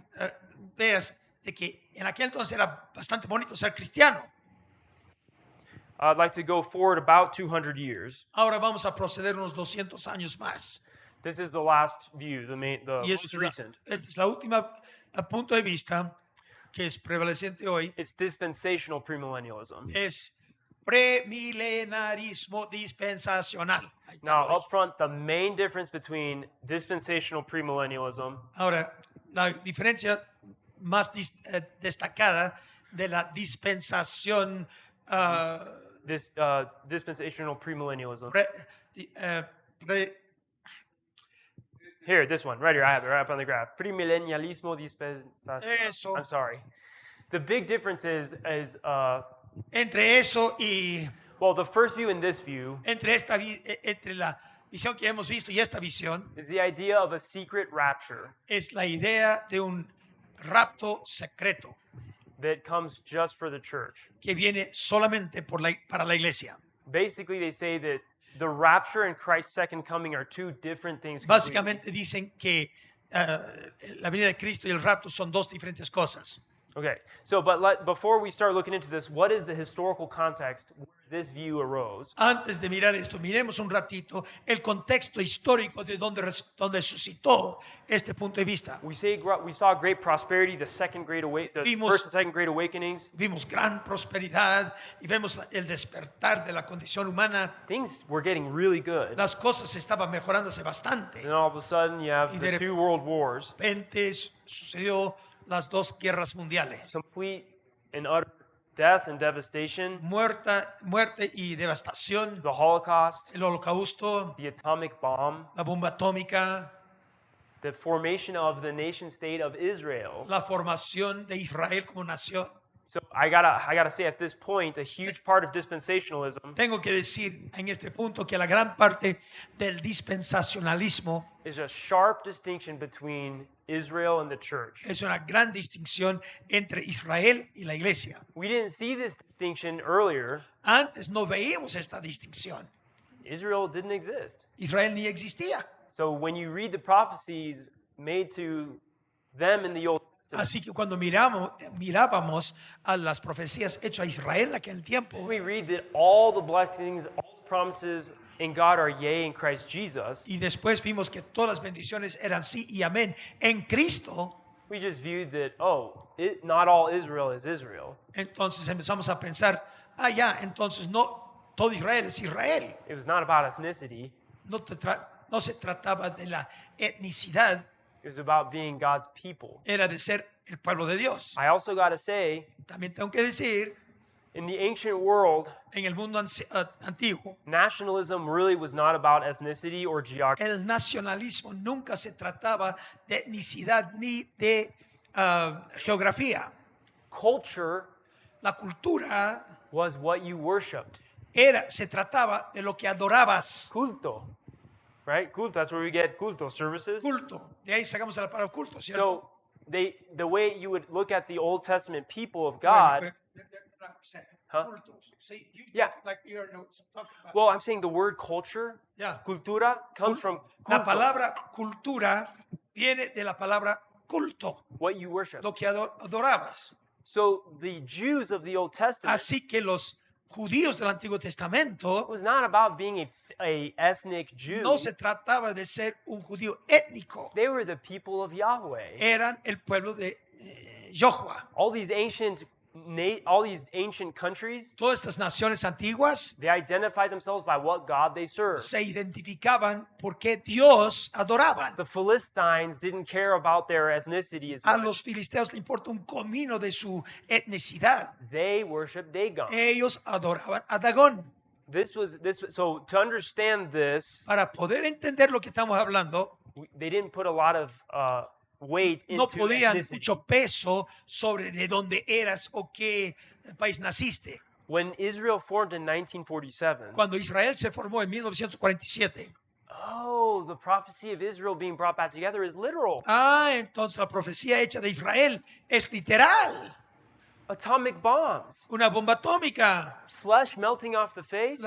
[SPEAKER 2] veas de que en aquel entonces era bastante bonito ser cristiano.
[SPEAKER 3] I'd like to go forward about 200 years.
[SPEAKER 2] Ahora vamos a proceder unos 200 años más.
[SPEAKER 3] This is the last view, the
[SPEAKER 2] Y
[SPEAKER 3] most recent.
[SPEAKER 2] esta es la última punto de vista que es prevaleciente hoy.
[SPEAKER 3] It's dispensational premillennialism.
[SPEAKER 2] Es premilenarismo dispensacional. Ahí está,
[SPEAKER 3] Now,
[SPEAKER 2] ahí.
[SPEAKER 3] up front, the main difference between dispensational premillennialism
[SPEAKER 2] Ahora, la diferencia más destacada de la dispensación
[SPEAKER 3] dispensational premillennialism.
[SPEAKER 2] pre- di- eh, pre-
[SPEAKER 3] Here, this one, right here. I have it right up on the graph. Premillennialismo dispensacional.
[SPEAKER 2] Eso.
[SPEAKER 3] I'm sorry. The big difference is
[SPEAKER 2] Entre eso y
[SPEAKER 3] well, the first view and this view
[SPEAKER 2] entre la visión que hemos visto y esta visión
[SPEAKER 3] is the idea of a secret rapture
[SPEAKER 2] es la idea de un rapto secreto
[SPEAKER 3] that comes just for the church.
[SPEAKER 2] que viene solamente para la iglesia.
[SPEAKER 3] Basically, they say that the rapture and Christ's second coming are two different things. completely.
[SPEAKER 2] Básicamente dicen que la venida de Cristo y el rapto son dos diferentes cosas.
[SPEAKER 3] Okay, so before we start looking into this, what is the historical context where this view arose?
[SPEAKER 2] Antes de mirar esto, miremos un ratito el contexto histórico de donde suscitó este punto de vista.
[SPEAKER 3] We saw great prosperity, the first and second great awakenings.
[SPEAKER 2] Vimos gran prosperidad y vemos el despertar de la condición humana.
[SPEAKER 3] Things were getting really good.
[SPEAKER 2] Las cosas estaban mejorándose bastante.
[SPEAKER 3] Then all of a sudden, you have the two world wars.
[SPEAKER 2] De repente sucedió las dos guerras mundiales.
[SPEAKER 3] Complete and utter death and devastation.
[SPEAKER 2] Muerte y devastación.
[SPEAKER 3] The Holocaust.
[SPEAKER 2] El holocausto.
[SPEAKER 3] The atomic bomb.
[SPEAKER 2] La bomba atómica.
[SPEAKER 3] The formation of the nation state of Israel.
[SPEAKER 2] La formación de Israel como nación.
[SPEAKER 3] So I gotta say at this point, a huge part of dispensationalism
[SPEAKER 2] Tengo que decir en este punto que la gran parte del dispensacionalismo
[SPEAKER 3] is a sharp distinction between Israel and the church.
[SPEAKER 2] es una gran distinción entre Israel y la iglesia.
[SPEAKER 3] We didn't see this distinction earlier.
[SPEAKER 2] Antes no veíamos esta distinción.
[SPEAKER 3] Israel didn't exist.
[SPEAKER 2] Israel ni existía.
[SPEAKER 3] So when you read the prophecies made to them in the Old Testament,
[SPEAKER 2] Así que cuando mirábamos a las profecías hechas a Israel en aquel tiempo,
[SPEAKER 3] we read that all the blessings, all the promises in God are yea in Christ Jesus.
[SPEAKER 2] y después vimos que todas las bendiciones eran sí y amén en Cristo,
[SPEAKER 3] We just viewed that, not all Israel is Israel.
[SPEAKER 2] entonces empezamos a pensar, ya, entonces no todo Israel es Israel.
[SPEAKER 3] It was not about ethnicity.
[SPEAKER 2] No se trataba de la etnicidad,
[SPEAKER 3] It was about being God's people.
[SPEAKER 2] era de ser el pueblo de Dios.
[SPEAKER 3] I also got to say,
[SPEAKER 2] También tengo que decir,
[SPEAKER 3] in the ancient world,
[SPEAKER 2] en el mundo antiguo,
[SPEAKER 3] nationalism really was not about ethnicity or geography.
[SPEAKER 2] el nacionalismo nunca se trataba de etnicidad ni de geografía.
[SPEAKER 3] Culture
[SPEAKER 2] La cultura
[SPEAKER 3] was what you worshipped.
[SPEAKER 2] se trataba de lo que adorabas.
[SPEAKER 3] Culto, right? Culto, that's where we get culto services.
[SPEAKER 2] Culto. De ahí sacamos la palabra culto, ¿cierto?
[SPEAKER 3] So the way you would look at the Old Testament people of God, Huh?
[SPEAKER 2] Culto. See, you
[SPEAKER 3] Yeah.
[SPEAKER 2] talk like you're talking about.
[SPEAKER 3] well, I'm saying the word culture,
[SPEAKER 2] Yeah.
[SPEAKER 3] cultura, comes from
[SPEAKER 2] La
[SPEAKER 3] culto,
[SPEAKER 2] palabra cultura viene de la palabra culto,
[SPEAKER 3] what you worship.
[SPEAKER 2] lo que adorabas.
[SPEAKER 3] So the Jews of the Old Testament
[SPEAKER 2] Así que los judíos del Antiguo Testamento
[SPEAKER 3] was not about being a ethnic Jew.
[SPEAKER 2] no se trataba de ser un judío étnico,
[SPEAKER 3] They were the people of Yahweh.
[SPEAKER 2] eran el pueblo de Yahweh.
[SPEAKER 3] All these ancient countries,
[SPEAKER 2] Todas estas naciones antiguas
[SPEAKER 3] they identified themselves by what God they served.
[SPEAKER 2] se identificaban porque Dios adoraban.
[SPEAKER 3] The Philistines didn't care about their ethnicity as
[SPEAKER 2] A
[SPEAKER 3] much.
[SPEAKER 2] los filisteos le importa un comino de su etnicidad.
[SPEAKER 3] They worshiped Dagon.
[SPEAKER 2] Ellos adoraban a Dagón.
[SPEAKER 3] So to understand this,
[SPEAKER 2] Para poder entender lo que estamos hablando,
[SPEAKER 3] they didn't put a lot of weight
[SPEAKER 2] no
[SPEAKER 3] into
[SPEAKER 2] podían
[SPEAKER 3] ethnicity.
[SPEAKER 2] mucho peso sobre de dónde eras o qué país naciste.
[SPEAKER 3] When Israel formed in 1947,
[SPEAKER 2] Cuando Israel se formó en 1947,
[SPEAKER 3] the prophecy of Israel being brought back together is literal.
[SPEAKER 2] entonces la profecía hecha de Israel es literal.
[SPEAKER 3] Atomic bombs,
[SPEAKER 2] Una bomba atómica,
[SPEAKER 3] flesh melting off the face,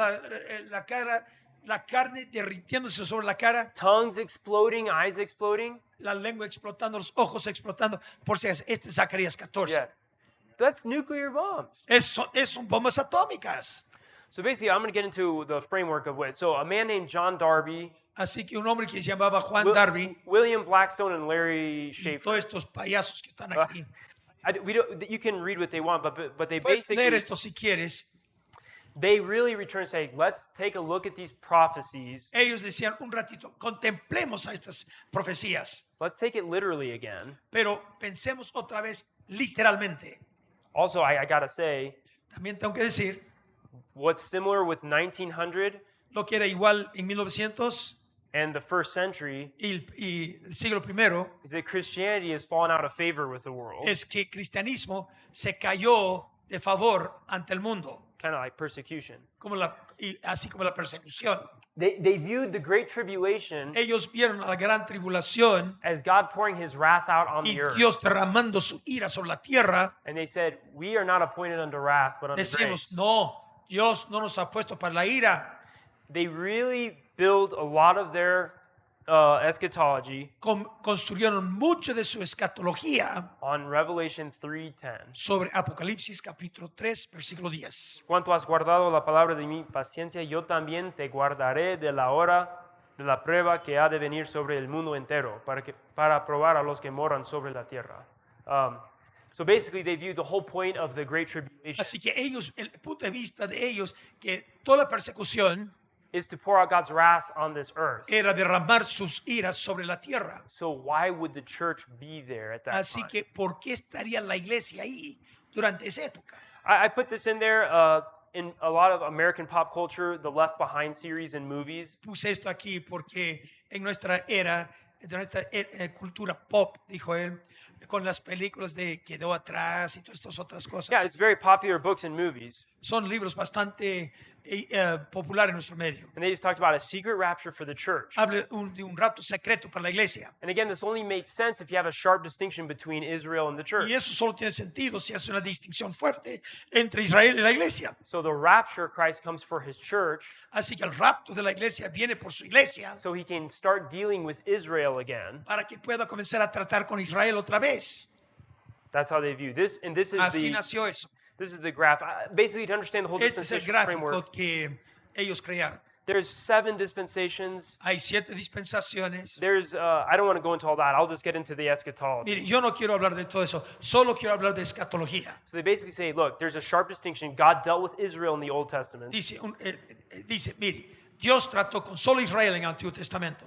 [SPEAKER 2] la carne derritiéndose sobre la cara,
[SPEAKER 3] tongues exploding, eyes exploding.
[SPEAKER 2] la lengua explotando, los ojos explotando. Por si es Zacarías 14.
[SPEAKER 3] Yeah. That's nuclear bombs.
[SPEAKER 2] Son bombas atómicas.
[SPEAKER 3] So basically, I'm going to get into the framework of it. So a man named John Darby,
[SPEAKER 2] Así que un hombre que se llamaba Juan Darby,
[SPEAKER 3] William Blackstone, and Larry
[SPEAKER 2] y
[SPEAKER 3] Schaefer.
[SPEAKER 2] todos estos payasos que están aquí.
[SPEAKER 3] You can read what they want, but they
[SPEAKER 2] Puedes leer
[SPEAKER 3] basically,
[SPEAKER 2] esto si quieres.
[SPEAKER 3] they really return saying, let's take a look at these prophecies.
[SPEAKER 2] Ellos decían un ratito, contemplemos a estas profecías,
[SPEAKER 3] Let's take it literally again.
[SPEAKER 2] pero pensemos otra vez literalmente.
[SPEAKER 3] Also, I got to say,
[SPEAKER 2] También tengo que decir,
[SPEAKER 3] what's similar with 1900
[SPEAKER 2] lo que era igual en 1900
[SPEAKER 3] and the first century
[SPEAKER 2] y el siglo I
[SPEAKER 3] is that Christianity has fallen out of favor with the world,
[SPEAKER 2] es que el cristianismo se cayó de favor ante el mundo,
[SPEAKER 3] kind of like persecution.
[SPEAKER 2] así como la persecución.
[SPEAKER 3] They viewed the Great Tribulation
[SPEAKER 2] Ellos vieron a la gran tribulación
[SPEAKER 3] as God pouring his wrath out on
[SPEAKER 2] y
[SPEAKER 3] the earth.
[SPEAKER 2] Dios derramando su ira sobre la tierra.
[SPEAKER 3] And they said, we are not appointed unto wrath, but unto
[SPEAKER 2] Decimos,
[SPEAKER 3] grace.
[SPEAKER 2] no, Dios no nos ha puesto para la ira.
[SPEAKER 3] They really build a lot of their eschatology
[SPEAKER 2] Construyeron mucho de su escatología
[SPEAKER 3] on Revelation 3:10.
[SPEAKER 2] sobre Apocalipsis capítulo 3, versículo 10.
[SPEAKER 3] Cuanto has guardado la palabra de mi paciencia, yo también te guardaré de la hora de la prueba que ha de venir sobre el mundo entero, para probar a los que moran sobre la tierra. So basically, they view the whole point of the Great Tribulation
[SPEAKER 2] Así que ellos, el punto de vista de ellos, que toda la persecución
[SPEAKER 3] is to pour out God's wrath on this earth.
[SPEAKER 2] era derramar sus iras sobre la tierra.
[SPEAKER 3] So why would the church be there at that
[SPEAKER 2] Así
[SPEAKER 3] time?
[SPEAKER 2] que, ¿por qué estaría la iglesia ahí durante esa época?
[SPEAKER 3] I put this in there in a lot of American pop culture, the Left Behind series and movies.
[SPEAKER 2] Puse esto aquí porque en nuestra era, de nuestra cultura pop, dijo él, con las películas de Quedó Atrás y todas estas otras cosas.
[SPEAKER 3] Yeah, it's very popular books and movies.
[SPEAKER 2] Son libros bastante populares en nuestro medio.
[SPEAKER 3] And they just talked about a secret rapture for the church.
[SPEAKER 2] Habla de un rapto secreto para la iglesia.
[SPEAKER 3] And again, this only makes sense if you have a sharp distinction between Israel and the church.
[SPEAKER 2] Y eso solo tiene sentido si hace una distinción fuerte entre Israel y la iglesia.
[SPEAKER 3] So the rapture, Christ comes for his church
[SPEAKER 2] Así que el rapto de la iglesia viene por su iglesia
[SPEAKER 3] so he can start dealing with Israel again.
[SPEAKER 2] para que pueda comenzar a tratar con Israel otra vez.
[SPEAKER 3] That's how they view this. And this is
[SPEAKER 2] Así nació eso.
[SPEAKER 3] this is the graph. Basically, to understand the whole
[SPEAKER 2] Este es el
[SPEAKER 3] dispensation
[SPEAKER 2] gráfico
[SPEAKER 3] framework,
[SPEAKER 2] que ellos crearon.
[SPEAKER 3] there's 7 dispensations.
[SPEAKER 2] Hay 7 dispensaciones.
[SPEAKER 3] There's I don't want to go into all that. I'll just get into the eschatology.
[SPEAKER 2] Mire, yo no quiero hablar de todo eso, solo quiero hablar de escatología.
[SPEAKER 3] So they basically say, look, there's a sharp distinction. God dealt with Israel in the Old Testament.
[SPEAKER 2] Dice, mire, Dios trató con solo Israel en el Antiguo Testamento.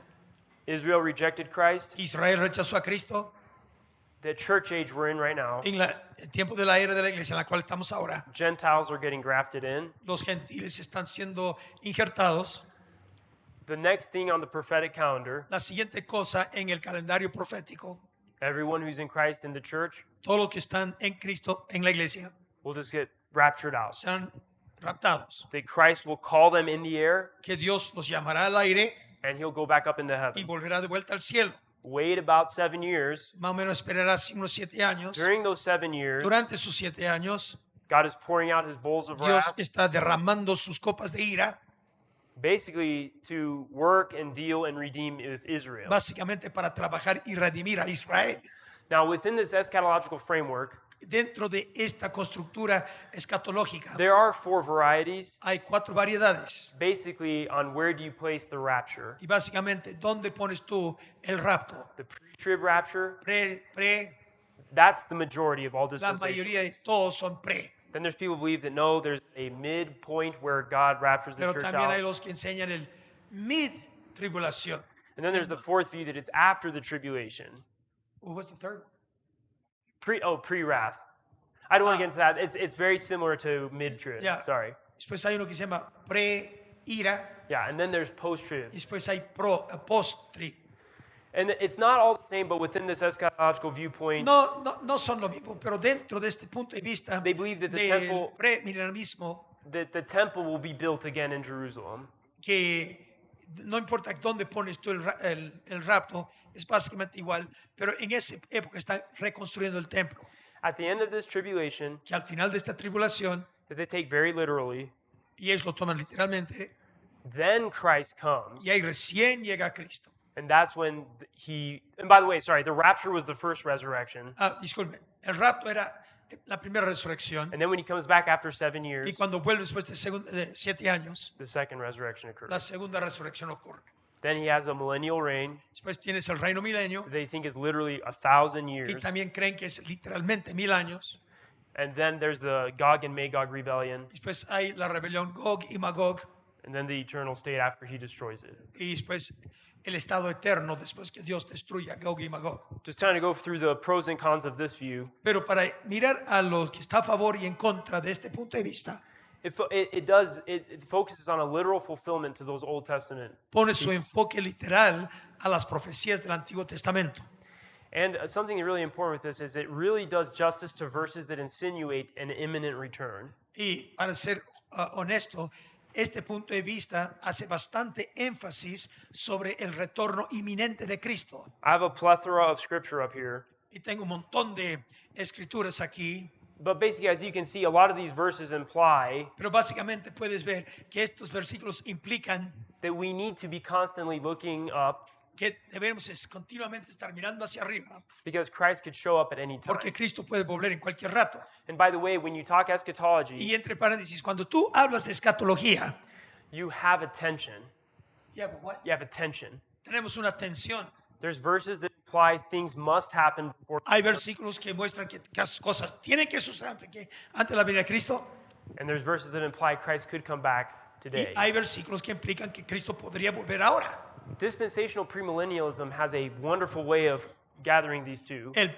[SPEAKER 3] Israel rejected Christ.
[SPEAKER 2] Israel rechazó a Cristo.
[SPEAKER 3] The church age we're in right now,
[SPEAKER 2] En el tiempo de la era de la iglesia en la cual estamos ahora,
[SPEAKER 3] Gentiles are getting grafted in.
[SPEAKER 2] los gentiles están siendo injertados.
[SPEAKER 3] The next thing on the prophetic calendar,
[SPEAKER 2] La siguiente cosa en el calendario profético,
[SPEAKER 3] everyone who's in Christ in the church
[SPEAKER 2] todos los que están en Cristo en la iglesia
[SPEAKER 3] will just get raptured out.
[SPEAKER 2] serán raptados.
[SPEAKER 3] That Christ will call them in the air
[SPEAKER 2] Que Dios los llamará al aire
[SPEAKER 3] and he'll go back up into
[SPEAKER 2] y
[SPEAKER 3] heaven.
[SPEAKER 2] volverá de vuelta al cielo.
[SPEAKER 3] Wait about 7 years.
[SPEAKER 2] Más o menos esperará unos 7 años.
[SPEAKER 3] During those 7 years,
[SPEAKER 2] Durante sus 7 años,
[SPEAKER 3] God is pouring out his bowls of
[SPEAKER 2] Dios
[SPEAKER 3] wrath,
[SPEAKER 2] está derramando sus copas de ira,
[SPEAKER 3] basically to work and deal and redeem with Israel.
[SPEAKER 2] básicamente para trabajar y redimir a Israel.
[SPEAKER 3] Now, within this eschatological framework,
[SPEAKER 2] Dentro de esta constructura escatológica
[SPEAKER 3] there are 4 varieties,
[SPEAKER 2] hay 4 variedades.
[SPEAKER 3] basically on where do you place the rapture.
[SPEAKER 2] Y básicamente, ¿dónde pones tú el rapto?
[SPEAKER 3] The pre-trib rapture,
[SPEAKER 2] Pre,
[SPEAKER 3] that's the majority of all
[SPEAKER 2] la mayoría de
[SPEAKER 3] dispensations.
[SPEAKER 2] todos son pre.
[SPEAKER 3] Then there's people who believe that no, there's a midpoint where God raptures the
[SPEAKER 2] Pero
[SPEAKER 3] church
[SPEAKER 2] también hay
[SPEAKER 3] out.
[SPEAKER 2] los que enseñan el mid-tribulación.
[SPEAKER 3] And then there's the 4th view that it's after the tribulation.
[SPEAKER 2] What was the third?
[SPEAKER 3] Pre-wrath. I don't want to get into that. It's very similar to mid-trib.
[SPEAKER 2] Yeah.
[SPEAKER 3] Sorry.
[SPEAKER 2] Después hay uno que se llama pre-ira.
[SPEAKER 3] Yeah, and then there's post-trib.
[SPEAKER 2] Y después hay post-tri.
[SPEAKER 3] And it's not all the same, but within this eschatological viewpoint,
[SPEAKER 2] No son lo mismo, pero dentro de este punto de vista
[SPEAKER 3] they believe that the
[SPEAKER 2] del
[SPEAKER 3] temple,
[SPEAKER 2] premilenialismo,
[SPEAKER 3] that the temple will be built again in Jerusalem.
[SPEAKER 2] que no importa dónde pones tú el rapto, es básicamente igual, pero en esa época están reconstruyendo el templo,
[SPEAKER 3] At the end of this tribulation,
[SPEAKER 2] que al final de esta tribulación,
[SPEAKER 3] that they take very literally,
[SPEAKER 2] y ellos lo toman literalmente,
[SPEAKER 3] then Christ comes.
[SPEAKER 2] y ahí recién llega Cristo.
[SPEAKER 3] And that's when and by the way, sorry, the rapture was the first resurrection.
[SPEAKER 2] Disculpe, el rapto era la primera resurrección,
[SPEAKER 3] And then when he comes back after 7
[SPEAKER 2] y
[SPEAKER 3] years,
[SPEAKER 2] cuando vuelve después de 7 años,
[SPEAKER 3] the second resurrection
[SPEAKER 2] la
[SPEAKER 3] occurs.
[SPEAKER 2] segunda resurrección ocurre.
[SPEAKER 3] Then he has a millennial reign.
[SPEAKER 2] Después tienes el reino milenio,
[SPEAKER 3] They think is literally 1,000
[SPEAKER 2] y
[SPEAKER 3] years.
[SPEAKER 2] también creen que es literalmente 1000 años.
[SPEAKER 3] And then there's the Gog and Magog rebellion.
[SPEAKER 2] Después hay la rebelión Gog y Magog,
[SPEAKER 3] And then the eternal state after he destroys it.
[SPEAKER 2] y después el estado eterno después que Dios destruya Gog y Magog.
[SPEAKER 3] Just trying to go through the pros and cons of this view.
[SPEAKER 2] Pero para mirar a lo que está a favor y en contra de este punto de vista,
[SPEAKER 3] it focuses on a literal fulfillment to those Old Testament.
[SPEAKER 2] Pone su enfoque literal a las profecías del Antiguo Testamento.
[SPEAKER 3] And something really important with this is it really does justice to verses that insinuate an imminent return.
[SPEAKER 2] Y para ser honesto, este punto de vista hace bastante énfasis sobre el retorno inminente de Cristo.
[SPEAKER 3] I have a plethora of scripture up here.
[SPEAKER 2] Y tengo un montón de escrituras aquí,
[SPEAKER 3] But basically, as you can see, a lot of these verses imply
[SPEAKER 2] pero básicamente puedes ver que estos versículos implican
[SPEAKER 3] that we need to be constantly looking up
[SPEAKER 2] que debemos continuamente estar mirando hacia arriba,
[SPEAKER 3] because Christ could show up at any time.
[SPEAKER 2] porque Cristo puede volver en cualquier rato.
[SPEAKER 3] And by the way, when you talk
[SPEAKER 2] Y
[SPEAKER 3] eschatology,
[SPEAKER 2] entre paréntesis, cuando tú hablas de escatología,
[SPEAKER 3] you have a tension.
[SPEAKER 2] ya, what?
[SPEAKER 3] You have a tension.
[SPEAKER 2] Tenemos una tensión.
[SPEAKER 3] There's verses that imply things must happen before,
[SPEAKER 2] Hay versículos que muestran que las cosas tienen que suceder antes de la venida de Cristo,
[SPEAKER 3] and there's verses that imply Christ could come back
[SPEAKER 2] y
[SPEAKER 3] today.
[SPEAKER 2] hay versículos que implican que Cristo podría volver ahora.
[SPEAKER 3] Dispensational premillennialism has a wonderful way of gathering these two.
[SPEAKER 2] El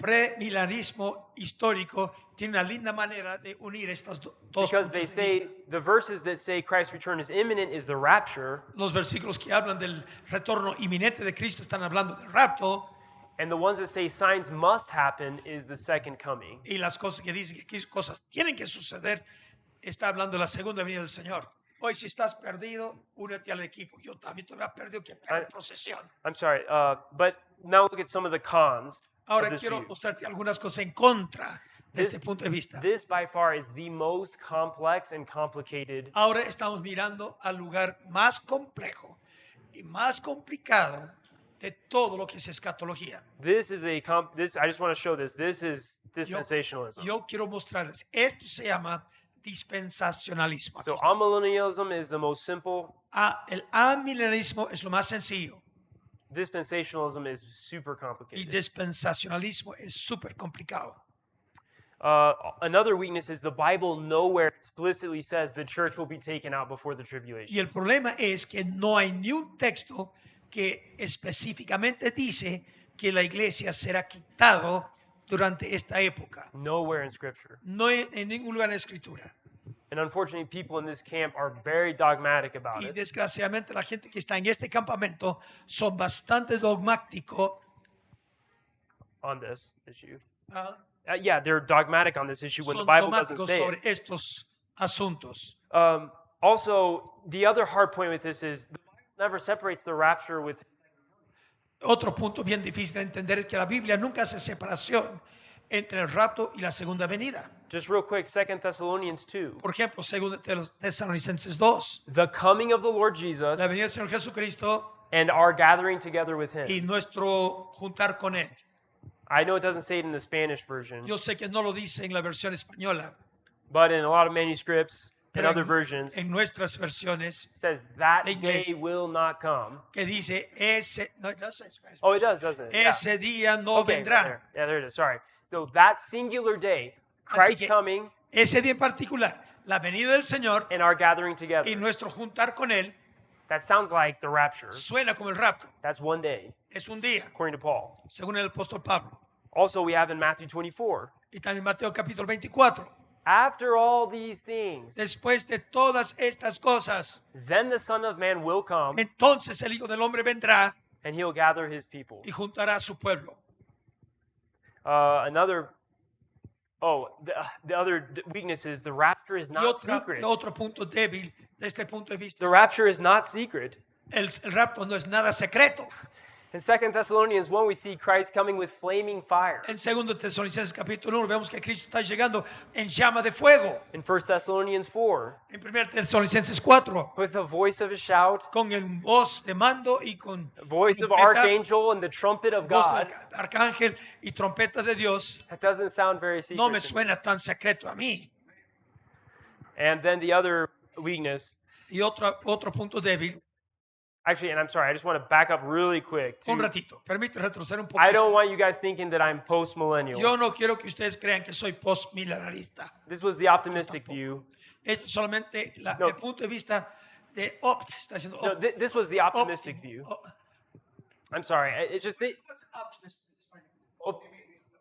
[SPEAKER 2] premilenarismo histórico tiene una linda manera de unir estas dos
[SPEAKER 3] Because they
[SPEAKER 2] puntos de
[SPEAKER 3] say
[SPEAKER 2] vista.
[SPEAKER 3] the verses that say Christ's return is imminent is the rapture,
[SPEAKER 2] Los versículos que hablan del retorno inminente de Cristo están hablando del rapto,
[SPEAKER 3] and the ones that say signs must happen is the second coming.
[SPEAKER 2] y las cosas que dicen que cosas tienen que suceder está hablando de la segunda venida del Señor. Hoy si estás perdido, únete al equipo. Yo también todavía perdido que en procesión.
[SPEAKER 3] I'm sorry, but now look at some of the cons
[SPEAKER 2] Ahora
[SPEAKER 3] of this
[SPEAKER 2] quiero
[SPEAKER 3] view.
[SPEAKER 2] mostrarte algunas cosas en contra de este punto de vista.
[SPEAKER 3] This by far is the most complex and complicated
[SPEAKER 2] Ahora estamos mirando al lugar más complejo y más complicado de todo lo que es escatología.
[SPEAKER 3] This is I just want to show this. This is dispensationalism.
[SPEAKER 2] Yo quiero mostrarles, esto se llama dispensacionalismo.
[SPEAKER 3] So
[SPEAKER 2] Aquí está.
[SPEAKER 3] amillennialism is the most simple.
[SPEAKER 2] El amilenarismo es lo más sencillo
[SPEAKER 3] Dispensationalism is super
[SPEAKER 2] y
[SPEAKER 3] complicated.
[SPEAKER 2] dispensacionalismo es súper complicado.
[SPEAKER 3] Another weakness is the Bible nowhere explicitly says the church will be taken out before the
[SPEAKER 2] Y
[SPEAKER 3] tribulation.
[SPEAKER 2] el problema es que no hay ni un texto que específicamente dice que la iglesia será quitado durante esta época.
[SPEAKER 3] Nowhere in Scripture.
[SPEAKER 2] No hay en ningún lugar en la escritura.
[SPEAKER 3] And unfortunately, people in this camp are very dogmatic about
[SPEAKER 2] Y
[SPEAKER 3] it.
[SPEAKER 2] desgraciadamente la gente que está en este campamento son bastante dogmáticos.
[SPEAKER 3] On this issue.
[SPEAKER 2] ah,
[SPEAKER 3] Yeah, they're dogmatic on this issue when the
[SPEAKER 2] son
[SPEAKER 3] Bible doesn't
[SPEAKER 2] dogmáticos
[SPEAKER 3] say
[SPEAKER 2] sobre
[SPEAKER 3] it.
[SPEAKER 2] estos asuntos.
[SPEAKER 3] Also, the other hard point with this is the Bible never separates the rapture with.
[SPEAKER 2] Otro punto bien difícil de entender es que la Biblia nunca hace separación entre el rapto y la segunda venida.
[SPEAKER 3] Just real quick, 2 Thessalonians 2.
[SPEAKER 2] Por ejemplo, según Tesalonicenses 2,
[SPEAKER 3] The coming of the Lord Jesus
[SPEAKER 2] la venida del Señor Jesucristo
[SPEAKER 3] and our gathering together with
[SPEAKER 2] y
[SPEAKER 3] him.
[SPEAKER 2] nuestro juntar con Él.
[SPEAKER 3] I know it doesn't say it in the Spanish version,
[SPEAKER 2] Yo sé que no lo dice en la versión española,
[SPEAKER 3] but in a lot of manuscripts and
[SPEAKER 2] pero
[SPEAKER 3] other versions,
[SPEAKER 2] en nuestras versiones
[SPEAKER 3] it says that
[SPEAKER 2] la iglesia.
[SPEAKER 3] day will not come.
[SPEAKER 2] que dice ese, no, it doesn't say Spanish.
[SPEAKER 3] Oh, it does, doesn't it? Yeah.
[SPEAKER 2] Ese día no
[SPEAKER 3] Okay,
[SPEAKER 2] vendrá.
[SPEAKER 3] there. Yeah, there it is. Sorry. So that singular day, Christ
[SPEAKER 2] que-
[SPEAKER 3] coming
[SPEAKER 2] Ese día en particular, la venida del Señor
[SPEAKER 3] and our gathering
[SPEAKER 2] y
[SPEAKER 3] together.
[SPEAKER 2] nuestro juntar con Él
[SPEAKER 3] That sounds like the rapture.
[SPEAKER 2] suena como el rapto.
[SPEAKER 3] That's one day,
[SPEAKER 2] Es un día,
[SPEAKER 3] according to Paul.
[SPEAKER 2] según el apóstol Pablo.
[SPEAKER 3] Also, we have in Matthew 24.
[SPEAKER 2] Y también en Mateo capítulo 24.
[SPEAKER 3] After all these things,
[SPEAKER 2] Después de todas estas cosas,
[SPEAKER 3] then the Son of Man will come
[SPEAKER 2] entonces el Hijo del Hombre vendrá
[SPEAKER 3] and he'll gather his people.
[SPEAKER 2] y juntará a su pueblo.
[SPEAKER 3] The other weakness is the rapture is
[SPEAKER 2] Y
[SPEAKER 3] not secret.
[SPEAKER 2] otro punto débil de este punto de vista.
[SPEAKER 3] The rapture is not secret.
[SPEAKER 2] El rapto no es nada secreto.
[SPEAKER 3] In 2 Thessalonians 1, we see Christ coming with flaming fire.
[SPEAKER 2] En 2 Tesalonicenses capítulo 1 vemos que Cristo está llegando en llama de fuego.
[SPEAKER 3] In 1 Thessalonians 4,
[SPEAKER 2] En 1 Tesalonicenses 4,
[SPEAKER 3] with the voice of a shout,
[SPEAKER 2] con el voz de mando y con
[SPEAKER 3] voice of
[SPEAKER 2] trompeta,
[SPEAKER 3] archangel, and the trumpet of
[SPEAKER 2] voz
[SPEAKER 3] God.
[SPEAKER 2] del arcángel y trompeta de Dios,
[SPEAKER 3] That doesn't sound very secret.
[SPEAKER 2] no me
[SPEAKER 3] to me.
[SPEAKER 2] suena tan secreto a mí.
[SPEAKER 3] And then the other weakness,
[SPEAKER 2] Y otro punto débil,
[SPEAKER 3] actually, and I'm sorry, I just want to back up really quick.
[SPEAKER 2] un ratito, permite retroceder un
[SPEAKER 3] I don't
[SPEAKER 2] poquito.
[SPEAKER 3] want you guys thinking that I'm post-millennial.
[SPEAKER 2] Yo no quiero que ustedes crean que soy postmilenarista.
[SPEAKER 3] This was the optimistic view.
[SPEAKER 2] Esto es solamente
[SPEAKER 3] No.
[SPEAKER 2] el punto de vista de está diciendo
[SPEAKER 3] No, this was the optimistic
[SPEAKER 2] óptimo.
[SPEAKER 3] view.
[SPEAKER 2] Oh,
[SPEAKER 3] I'm sorry. It's just that,
[SPEAKER 2] what's optimist in Spanish?
[SPEAKER 3] oh,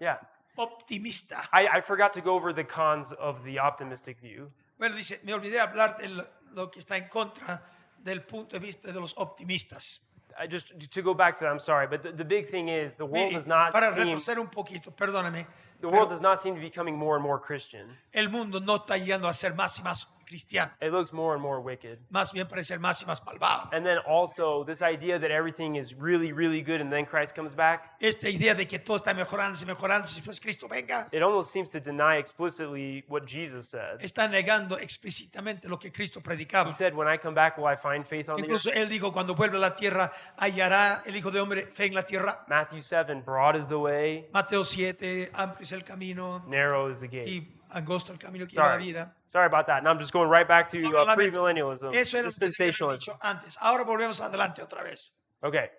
[SPEAKER 3] yeah.
[SPEAKER 2] Optimista.
[SPEAKER 3] I forgot to go over the cons of the optimistic view.
[SPEAKER 2] Bueno, dice, me olvidé hablar de lo que está en contra del punto de vista de los optimistas.
[SPEAKER 3] Just to go back to that, I'm sorry, but the big thing is the world
[SPEAKER 2] Mire,
[SPEAKER 3] does not
[SPEAKER 2] para
[SPEAKER 3] seem
[SPEAKER 2] retroceder un poquito, perdóname,
[SPEAKER 3] the
[SPEAKER 2] pero
[SPEAKER 3] world does not seem to be becoming more and more Christian.
[SPEAKER 2] el mundo no está yendo a ser más y más cristiano,
[SPEAKER 3] It looks more and more wicked.
[SPEAKER 2] más bien parece ser más y más malvado.
[SPEAKER 3] And then also this idea that everything is really, really good and then Christ comes back,
[SPEAKER 2] Esta idea de que todo está mejorando y mejorando, si después Cristo venga,
[SPEAKER 3] it almost seems to deny explicitly what Jesus said.
[SPEAKER 2] está negando explícitamente lo que Cristo predicaba.
[SPEAKER 3] He said, when I come back, will I find faith on the earth?
[SPEAKER 2] Incluso él dijo, cuando vuelva a la tierra, hallará el Hijo de Hombre fe en la tierra.
[SPEAKER 3] Matthew 7, broad is the way,
[SPEAKER 2] Mateo 7, amplio es el camino
[SPEAKER 3] narrow is the gate.
[SPEAKER 2] y angosto el camino que lleva a la
[SPEAKER 3] Sorry.
[SPEAKER 2] vida.
[SPEAKER 3] Sorry about that. Now I'm just going right back to
[SPEAKER 2] No, lamento.
[SPEAKER 3] premillennialism,
[SPEAKER 2] Eso era lo que había
[SPEAKER 3] dispensationalism.
[SPEAKER 2] dicho antes. Ahora volvemos adelante otra vez.
[SPEAKER 3] Okay.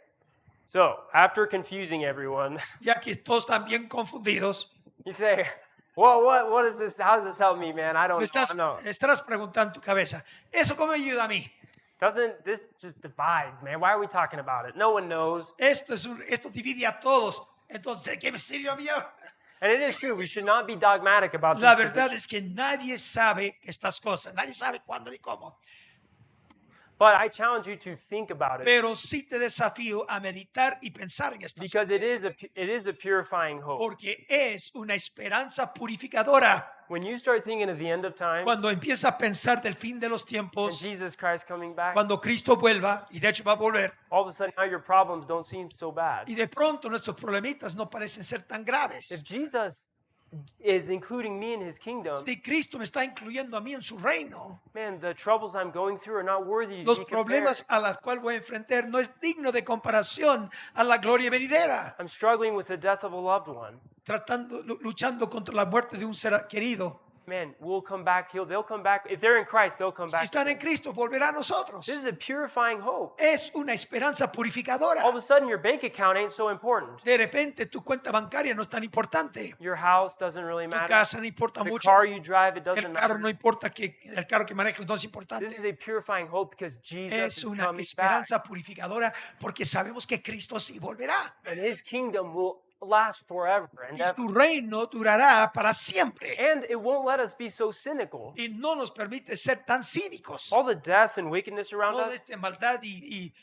[SPEAKER 3] So after confusing everyone,
[SPEAKER 2] Ya que todos están bien confundidos,
[SPEAKER 3] you say, well, what is this? How does this help me, man? I don't know.
[SPEAKER 2] estarás preguntando en tu cabeza, ¿eso cómo me ayuda a mí?
[SPEAKER 3] This just divides, man? Why are we talking about it? No one knows.
[SPEAKER 2] Esto divide a todos. Entonces, ¿de qué me sirve a mí ahora?
[SPEAKER 3] And it is true. We should not be dogmatic about
[SPEAKER 2] La
[SPEAKER 3] these
[SPEAKER 2] verdad
[SPEAKER 3] positions.
[SPEAKER 2] es que nadie sabe estas cosas. Nadie sabe cuándo ni cómo.
[SPEAKER 3] But I challenge you to think about it
[SPEAKER 2] Pero sí te desafío a meditar y pensar en estas
[SPEAKER 3] because
[SPEAKER 2] cosas.
[SPEAKER 3] it is a purifying hope.
[SPEAKER 2] Porque es una esperanza purificadora.
[SPEAKER 3] When you start thinking of the end of times
[SPEAKER 2] Cuando empieza a pensar del fin de los
[SPEAKER 3] and
[SPEAKER 2] tiempos,
[SPEAKER 3] Jesus Christ coming back,
[SPEAKER 2] cuando Cristo vuelva, y de hecho va a volver,
[SPEAKER 3] all of a sudden now your problems don't seem so bad.
[SPEAKER 2] y de pronto nuestros problemitas no parecen ser tan graves.
[SPEAKER 3] If Jesus is including me in his kingdom,
[SPEAKER 2] Si Cristo me está incluyendo a mí en su reino,
[SPEAKER 3] man, the troubles I'm going through are not worthy to
[SPEAKER 2] los
[SPEAKER 3] be compared.
[SPEAKER 2] problemas a los cuales voy a enfrentar no es digno de comparación a la gloria venidera.
[SPEAKER 3] I'm struggling with the death of a loved one.
[SPEAKER 2] Luchando contra la muerte de un ser querido.
[SPEAKER 3] Man, we'll come back. They'll come back. If they're in Christ, they'll come
[SPEAKER 2] Si
[SPEAKER 3] back.
[SPEAKER 2] están en Cristo, volverá a nosotros.
[SPEAKER 3] This is a purifying hope.
[SPEAKER 2] Es una esperanza
[SPEAKER 3] All of
[SPEAKER 2] purificadora.
[SPEAKER 3] a sudden, your bank account ain't so important.
[SPEAKER 2] De repente, tu cuenta bancaria no es tan importante.
[SPEAKER 3] Your house doesn't really
[SPEAKER 2] Tu
[SPEAKER 3] matter.
[SPEAKER 2] casa no importa
[SPEAKER 3] The
[SPEAKER 2] mucho.
[SPEAKER 3] car you drive, it doesn't
[SPEAKER 2] El carro
[SPEAKER 3] matter.
[SPEAKER 2] no importa el carro que manejes no es importante.
[SPEAKER 3] This is a purifying hope because Jesus
[SPEAKER 2] Es
[SPEAKER 3] is
[SPEAKER 2] una
[SPEAKER 3] coming back.
[SPEAKER 2] esperanza purificadora porque sabemos que Cristo sí volverá.
[SPEAKER 3] And his kingdom will last forever and
[SPEAKER 2] Y
[SPEAKER 3] ever.
[SPEAKER 2] su reino durará para siempre.
[SPEAKER 3] And it won't let us be so cynical.
[SPEAKER 2] Y no nos permite ser tan cínicos.
[SPEAKER 3] All the death and wickedness around
[SPEAKER 2] Toda
[SPEAKER 3] us,
[SPEAKER 2] esta maldad y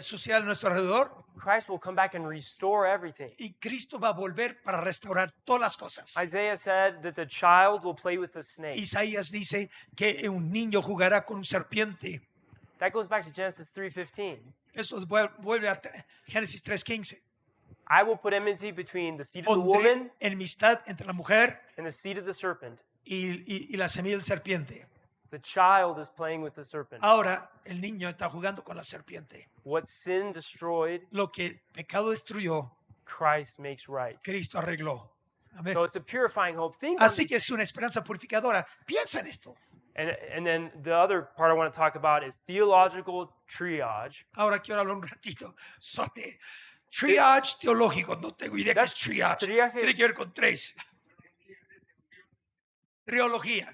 [SPEAKER 2] suciedad a nuestro alrededor.
[SPEAKER 3] Christ will come back and restore everything.
[SPEAKER 2] Y Cristo va a volver para restaurar todas las cosas.
[SPEAKER 3] Isaiah said that the child will play with the snake.
[SPEAKER 2] Isaías dice que un niño jugará con un serpiente.
[SPEAKER 3] That goes back to Genesis 3:15.
[SPEAKER 2] Eso vuelve a Génesis 3:15.
[SPEAKER 3] I will put enmity between the seed of the
[SPEAKER 2] Pondré
[SPEAKER 3] woman
[SPEAKER 2] enemistad entre la mujer
[SPEAKER 3] and the seed of the serpent.
[SPEAKER 2] y la semilla del serpiente.
[SPEAKER 3] The child is playing with the serpent.
[SPEAKER 2] Ahora el niño está jugando con la serpiente.
[SPEAKER 3] What sin destroyed,
[SPEAKER 2] Lo que el pecado destruyó,
[SPEAKER 3] Christ makes right.
[SPEAKER 2] Cristo arregló. Amén.
[SPEAKER 3] So it's a purifying hope. Think on
[SPEAKER 2] Así
[SPEAKER 3] these
[SPEAKER 2] que es una esperanza purificadora. Piensa en esto.
[SPEAKER 3] And then the other part I want to talk about is theological triage.
[SPEAKER 2] Ahora quiero hablar un ratito sobre triage teológico. No tengo idea qué es triage.
[SPEAKER 3] Triaje-
[SPEAKER 2] Tiene que ver con tres. Triología.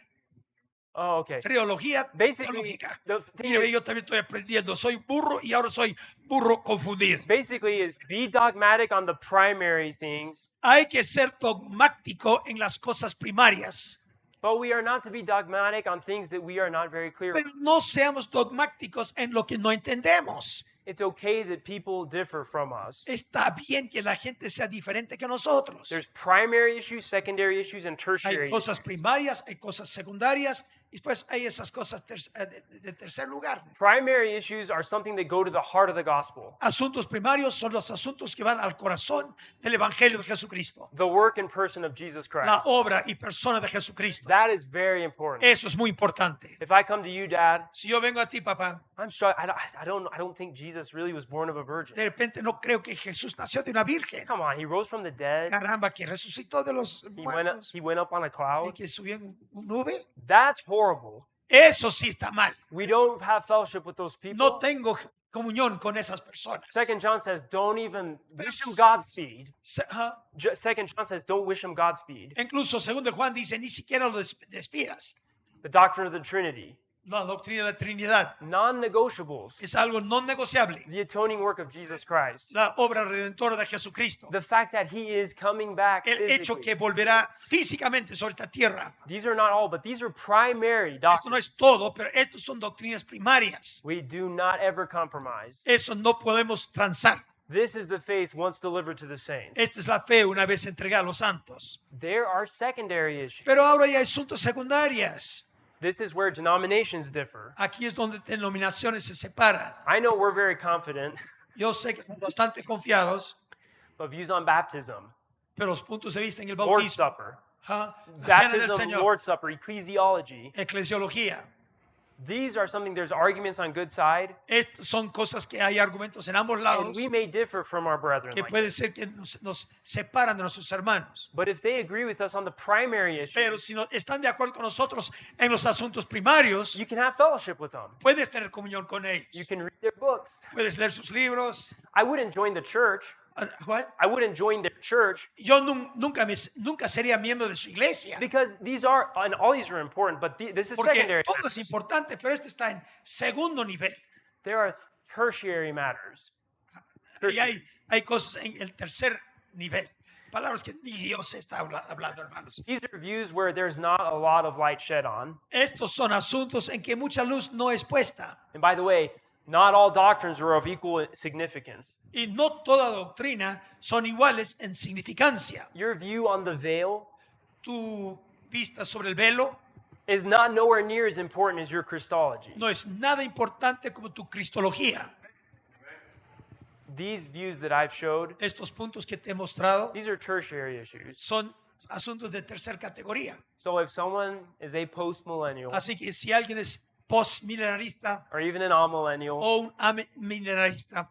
[SPEAKER 3] Oh, okay.
[SPEAKER 2] Triología
[SPEAKER 3] Basically,
[SPEAKER 2] teológica.
[SPEAKER 3] the thing
[SPEAKER 2] Mire,
[SPEAKER 3] is,
[SPEAKER 2] yo también estoy aprendiendo. Soy burro y ahora soy burro confundido.
[SPEAKER 3] basically is be dogmatic on the primary things,
[SPEAKER 2] Hay que ser dogmático en las cosas primarias.
[SPEAKER 3] but we are not to be dogmatic on things that we are not very clear on.
[SPEAKER 2] Pero no seamos dogmáticos en lo que no entendemos.
[SPEAKER 3] It's okay that people differ from us.
[SPEAKER 2] Está bien que la gente sea diferente que nosotros.
[SPEAKER 3] There's primary issues, secondary issues, and tertiary
[SPEAKER 2] Hay cosas
[SPEAKER 3] issues.
[SPEAKER 2] primarias, hay cosas secundarias y después hay esas cosas de tercer lugar.
[SPEAKER 3] Primary issues are something that go to the heart of the gospel.
[SPEAKER 2] Asuntos primarios son los asuntos que van al corazón del Evangelio de Jesucristo.
[SPEAKER 3] The work and person of Jesus
[SPEAKER 2] La
[SPEAKER 3] Christ.
[SPEAKER 2] obra y persona de Jesucristo.
[SPEAKER 3] That is very important.
[SPEAKER 2] Eso es muy importante.
[SPEAKER 3] If I come to you, Dad,
[SPEAKER 2] Si yo vengo a ti, papá,
[SPEAKER 3] I'm struggling. I don't think Jesus really was born of a virgin.
[SPEAKER 2] de repente no creo que Jesús nació de una virgen.
[SPEAKER 3] Come on, he rose from the dead.
[SPEAKER 2] Caramba, que resucitó de los muertos
[SPEAKER 3] He went up on a
[SPEAKER 2] y
[SPEAKER 3] cloud.
[SPEAKER 2] que subió en una nube.
[SPEAKER 3] That's horrible.
[SPEAKER 2] Eso sí está mal.
[SPEAKER 3] We don't have fellowship with those people.
[SPEAKER 2] No tengo comunión con esas personas.
[SPEAKER 3] Second John says, don't even wish him
[SPEAKER 2] Yes.
[SPEAKER 3] Godspeed.
[SPEAKER 2] Ajá.
[SPEAKER 3] Second John says, don't wish him Godspeed.
[SPEAKER 2] Incluso segundo Juan dice, ni siquiera lo despidas.
[SPEAKER 3] The doctrine of the Trinity.
[SPEAKER 2] La doctrina de la Trinidad
[SPEAKER 3] non-negotiables,
[SPEAKER 2] es algo no negociable.
[SPEAKER 3] the atoning work of Jesus Christ,
[SPEAKER 2] La obra redentora de Jesucristo.
[SPEAKER 3] the fact that he is coming back
[SPEAKER 2] El hecho
[SPEAKER 3] physically.
[SPEAKER 2] que volverá físicamente sobre esta tierra.
[SPEAKER 3] These are not all, but these are primary
[SPEAKER 2] Esto no
[SPEAKER 3] doctrines.
[SPEAKER 2] es todo, pero estos son doctrinas primarias.
[SPEAKER 3] We do not ever compromise.
[SPEAKER 2] Eso no podemos transar.
[SPEAKER 3] This is the faith once delivered to the saints.
[SPEAKER 2] Esta es la fe una vez entregada a los santos.
[SPEAKER 3] There are secondary issues.
[SPEAKER 2] Pero ahora hay asuntos secundarios.
[SPEAKER 3] This is where denominations differ.
[SPEAKER 2] Aquí es donde denominaciones se separan.
[SPEAKER 3] I know we're very confident
[SPEAKER 2] Yo sé que son bastante confiados,
[SPEAKER 3] of views on baptism,
[SPEAKER 2] pero los puntos de vista en el
[SPEAKER 3] Lord's
[SPEAKER 2] bautismo,
[SPEAKER 3] Supper,
[SPEAKER 2] la cena del
[SPEAKER 3] baptism,
[SPEAKER 2] Señor,
[SPEAKER 3] Lord's Supper, ecclesiology.
[SPEAKER 2] eclesiología.
[SPEAKER 3] These are something, there's arguments on good side,
[SPEAKER 2] Estas son cosas que hay argumentos en ambos
[SPEAKER 3] and
[SPEAKER 2] lados
[SPEAKER 3] we may differ from our brethren.
[SPEAKER 2] que
[SPEAKER 3] like
[SPEAKER 2] puede
[SPEAKER 3] this.
[SPEAKER 2] ser que nos separan de nuestros hermanos.
[SPEAKER 3] But if they agree with us on the primary issue,
[SPEAKER 2] Pero si no, están de acuerdo con nosotros en los asuntos primarios,
[SPEAKER 3] you can have fellowship with them.
[SPEAKER 2] puedes tener comunión con
[SPEAKER 3] You
[SPEAKER 2] ellos.
[SPEAKER 3] can read their books.
[SPEAKER 2] Puedes leer sus libros.
[SPEAKER 3] I wouldn't join the church.
[SPEAKER 2] What?
[SPEAKER 3] I wouldn't join their church
[SPEAKER 2] Yo nunca sería miembro de su iglesia.
[SPEAKER 3] because these are, and all these are important, but this is
[SPEAKER 2] Porque
[SPEAKER 3] secondary.
[SPEAKER 2] todo es importante, pero este está en segundo nivel.
[SPEAKER 3] There are tertiary matters.
[SPEAKER 2] Y hay cosas en el tercer nivel. Palabras que ni Dios está hablando, hermanos.
[SPEAKER 3] These are views where there's not a lot of light shed on.
[SPEAKER 2] Estos son asuntos en que mucha luz no es puesta.
[SPEAKER 3] And by the way, not all doctrines are of equal significance.
[SPEAKER 2] Y no toda doctrina son iguales en significancia.
[SPEAKER 3] Your view on the veil
[SPEAKER 2] Tu vista sobre el velo
[SPEAKER 3] is not nowhere near as important as your Christology.
[SPEAKER 2] no es nada importante como tu cristología.
[SPEAKER 3] These views that I've showed,
[SPEAKER 2] Estos puntos que te he mostrado
[SPEAKER 3] these are tertiary issues.
[SPEAKER 2] son asuntos de tercera categoría.
[SPEAKER 3] So if someone is a post-millennial
[SPEAKER 2] Así que si alguien es postmilenarista
[SPEAKER 3] or even an amillennial,
[SPEAKER 2] o un amilenarista,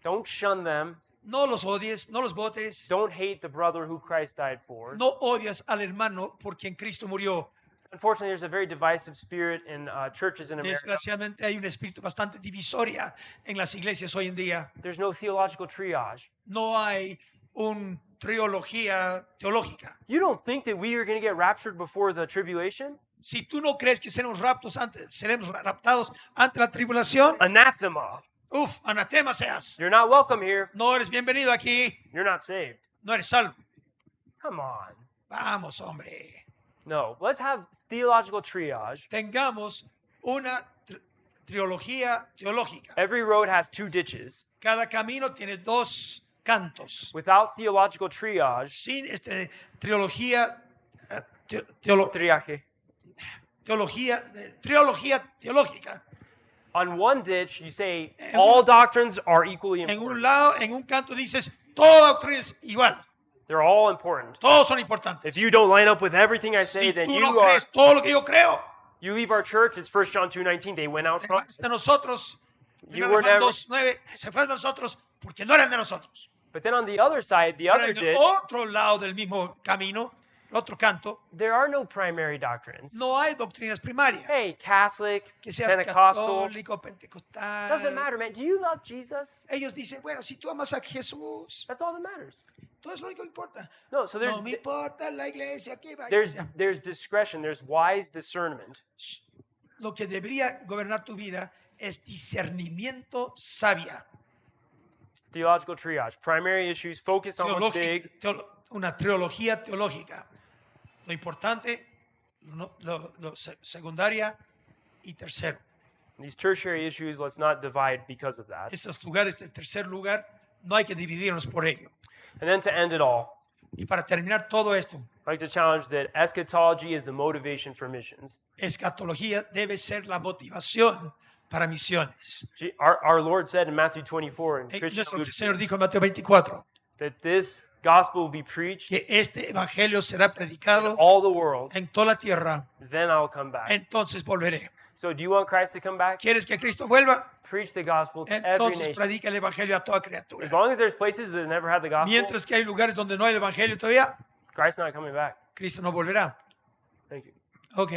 [SPEAKER 3] don't shun them.
[SPEAKER 2] no los odies, no los votes,
[SPEAKER 3] Don't hate the brother who Christ died for.
[SPEAKER 2] no odias al hermano por quien Cristo murió.
[SPEAKER 3] Unfortunately, there's a very divisive spirit in churches in America.
[SPEAKER 2] Desgraciadamente hay un espíritu bastante divisoria en las iglesias hoy en día.
[SPEAKER 3] There's no theological triage.
[SPEAKER 2] No hay una teología teológica.
[SPEAKER 3] You don't think that we are going to get raptured before the tribulation?
[SPEAKER 2] Si tú no crees que seremos raptados ante la tribulación,
[SPEAKER 3] Anathema.
[SPEAKER 2] Anatema seas.
[SPEAKER 3] You're not welcome here.
[SPEAKER 2] No eres bienvenido aquí,
[SPEAKER 3] You're not saved.
[SPEAKER 2] no eres salvo.
[SPEAKER 3] Come on.
[SPEAKER 2] Vamos, hombre.
[SPEAKER 3] No, let's have theological triage.
[SPEAKER 2] Tengamos una trilogía teológica.
[SPEAKER 3] Every road has two ditches.
[SPEAKER 2] Cada camino tiene dos cantos.
[SPEAKER 3] Without theological triage,
[SPEAKER 2] Sin trilogía
[SPEAKER 3] triaje.
[SPEAKER 2] trilogía teológica.
[SPEAKER 3] On one ditch, you say
[SPEAKER 2] En
[SPEAKER 3] all
[SPEAKER 2] un-
[SPEAKER 3] doctrines are equally
[SPEAKER 2] En un
[SPEAKER 3] important.
[SPEAKER 2] lado, en un canto dices, toda doctrina es igual.
[SPEAKER 3] They're all important.
[SPEAKER 2] Todos son importantes.
[SPEAKER 3] If you don't line up with everything I say,
[SPEAKER 2] Si
[SPEAKER 3] then
[SPEAKER 2] tú no
[SPEAKER 3] you are.
[SPEAKER 2] crees todo lo que yo creo,
[SPEAKER 3] You leave our church. It's 1 John 2:19. They went out from us.
[SPEAKER 2] de nosotros,
[SPEAKER 3] You
[SPEAKER 2] 1
[SPEAKER 3] were
[SPEAKER 2] Juan
[SPEAKER 3] never.
[SPEAKER 2] 2:9, se fueron de nosotros porque no eran de nosotros.
[SPEAKER 3] But then on the other side, the
[SPEAKER 2] Pero
[SPEAKER 3] other
[SPEAKER 2] en el
[SPEAKER 3] ditch,
[SPEAKER 2] otro lado del mismo camino, el otro canto,
[SPEAKER 3] there are no primary doctrines.
[SPEAKER 2] no hay doctrinas primarias.
[SPEAKER 3] Hey, Catholic,
[SPEAKER 2] Que seas
[SPEAKER 3] Pentecostal,
[SPEAKER 2] católico, pentecostal.
[SPEAKER 3] doesn't matter, man. Do you love Jesus?
[SPEAKER 2] Ellos dicen, bueno, si tú amas a Jesús,
[SPEAKER 3] That's all that matters.
[SPEAKER 2] todo es lo único que importa.
[SPEAKER 3] No, so
[SPEAKER 2] No me importa la iglesia, que vaya.
[SPEAKER 3] there's discretion, there's wise discernment.
[SPEAKER 2] Lo que debería gobernar tu vida es discernimiento sabia.
[SPEAKER 3] Theological triage. Primary issues, focus on what's big.
[SPEAKER 2] Una teología teológica. Lo importante, secundaria y tercero.
[SPEAKER 3] These tertiary issues, let's not divide because of that.
[SPEAKER 2] Estos lugares de tercer lugar no hay que dividirnos por ello.
[SPEAKER 3] And then to end it all,
[SPEAKER 2] Y para terminar todo esto,
[SPEAKER 3] I'd like to challenge that eschatology is the motivation for missions.
[SPEAKER 2] escatología debe ser la motivación para misiones.
[SPEAKER 3] Our Lord said in Matthew 24, and Christian
[SPEAKER 2] Nuestro
[SPEAKER 3] alluded to
[SPEAKER 2] Señor
[SPEAKER 3] this,
[SPEAKER 2] dijo en Mateo 24
[SPEAKER 3] that this gospel will be preached
[SPEAKER 2] que este evangelio será
[SPEAKER 3] in
[SPEAKER 2] predicado
[SPEAKER 3] all the world,
[SPEAKER 2] en toda la tierra,
[SPEAKER 3] then I'll come back.
[SPEAKER 2] entonces volveré.
[SPEAKER 3] So do you want Christ to come back?
[SPEAKER 2] ¿Quieres que Cristo vuelva?
[SPEAKER 3] Preach the gospel to every
[SPEAKER 2] Entonces
[SPEAKER 3] nation.
[SPEAKER 2] predica el evangelio a toda criatura.
[SPEAKER 3] As long as there's places that never had the gospel,
[SPEAKER 2] Mientras que hay lugares donde no hay el evangelio todavía,
[SPEAKER 3] Christ's not coming back.
[SPEAKER 2] Cristo no volverá.
[SPEAKER 3] Thank you.
[SPEAKER 2] Ok.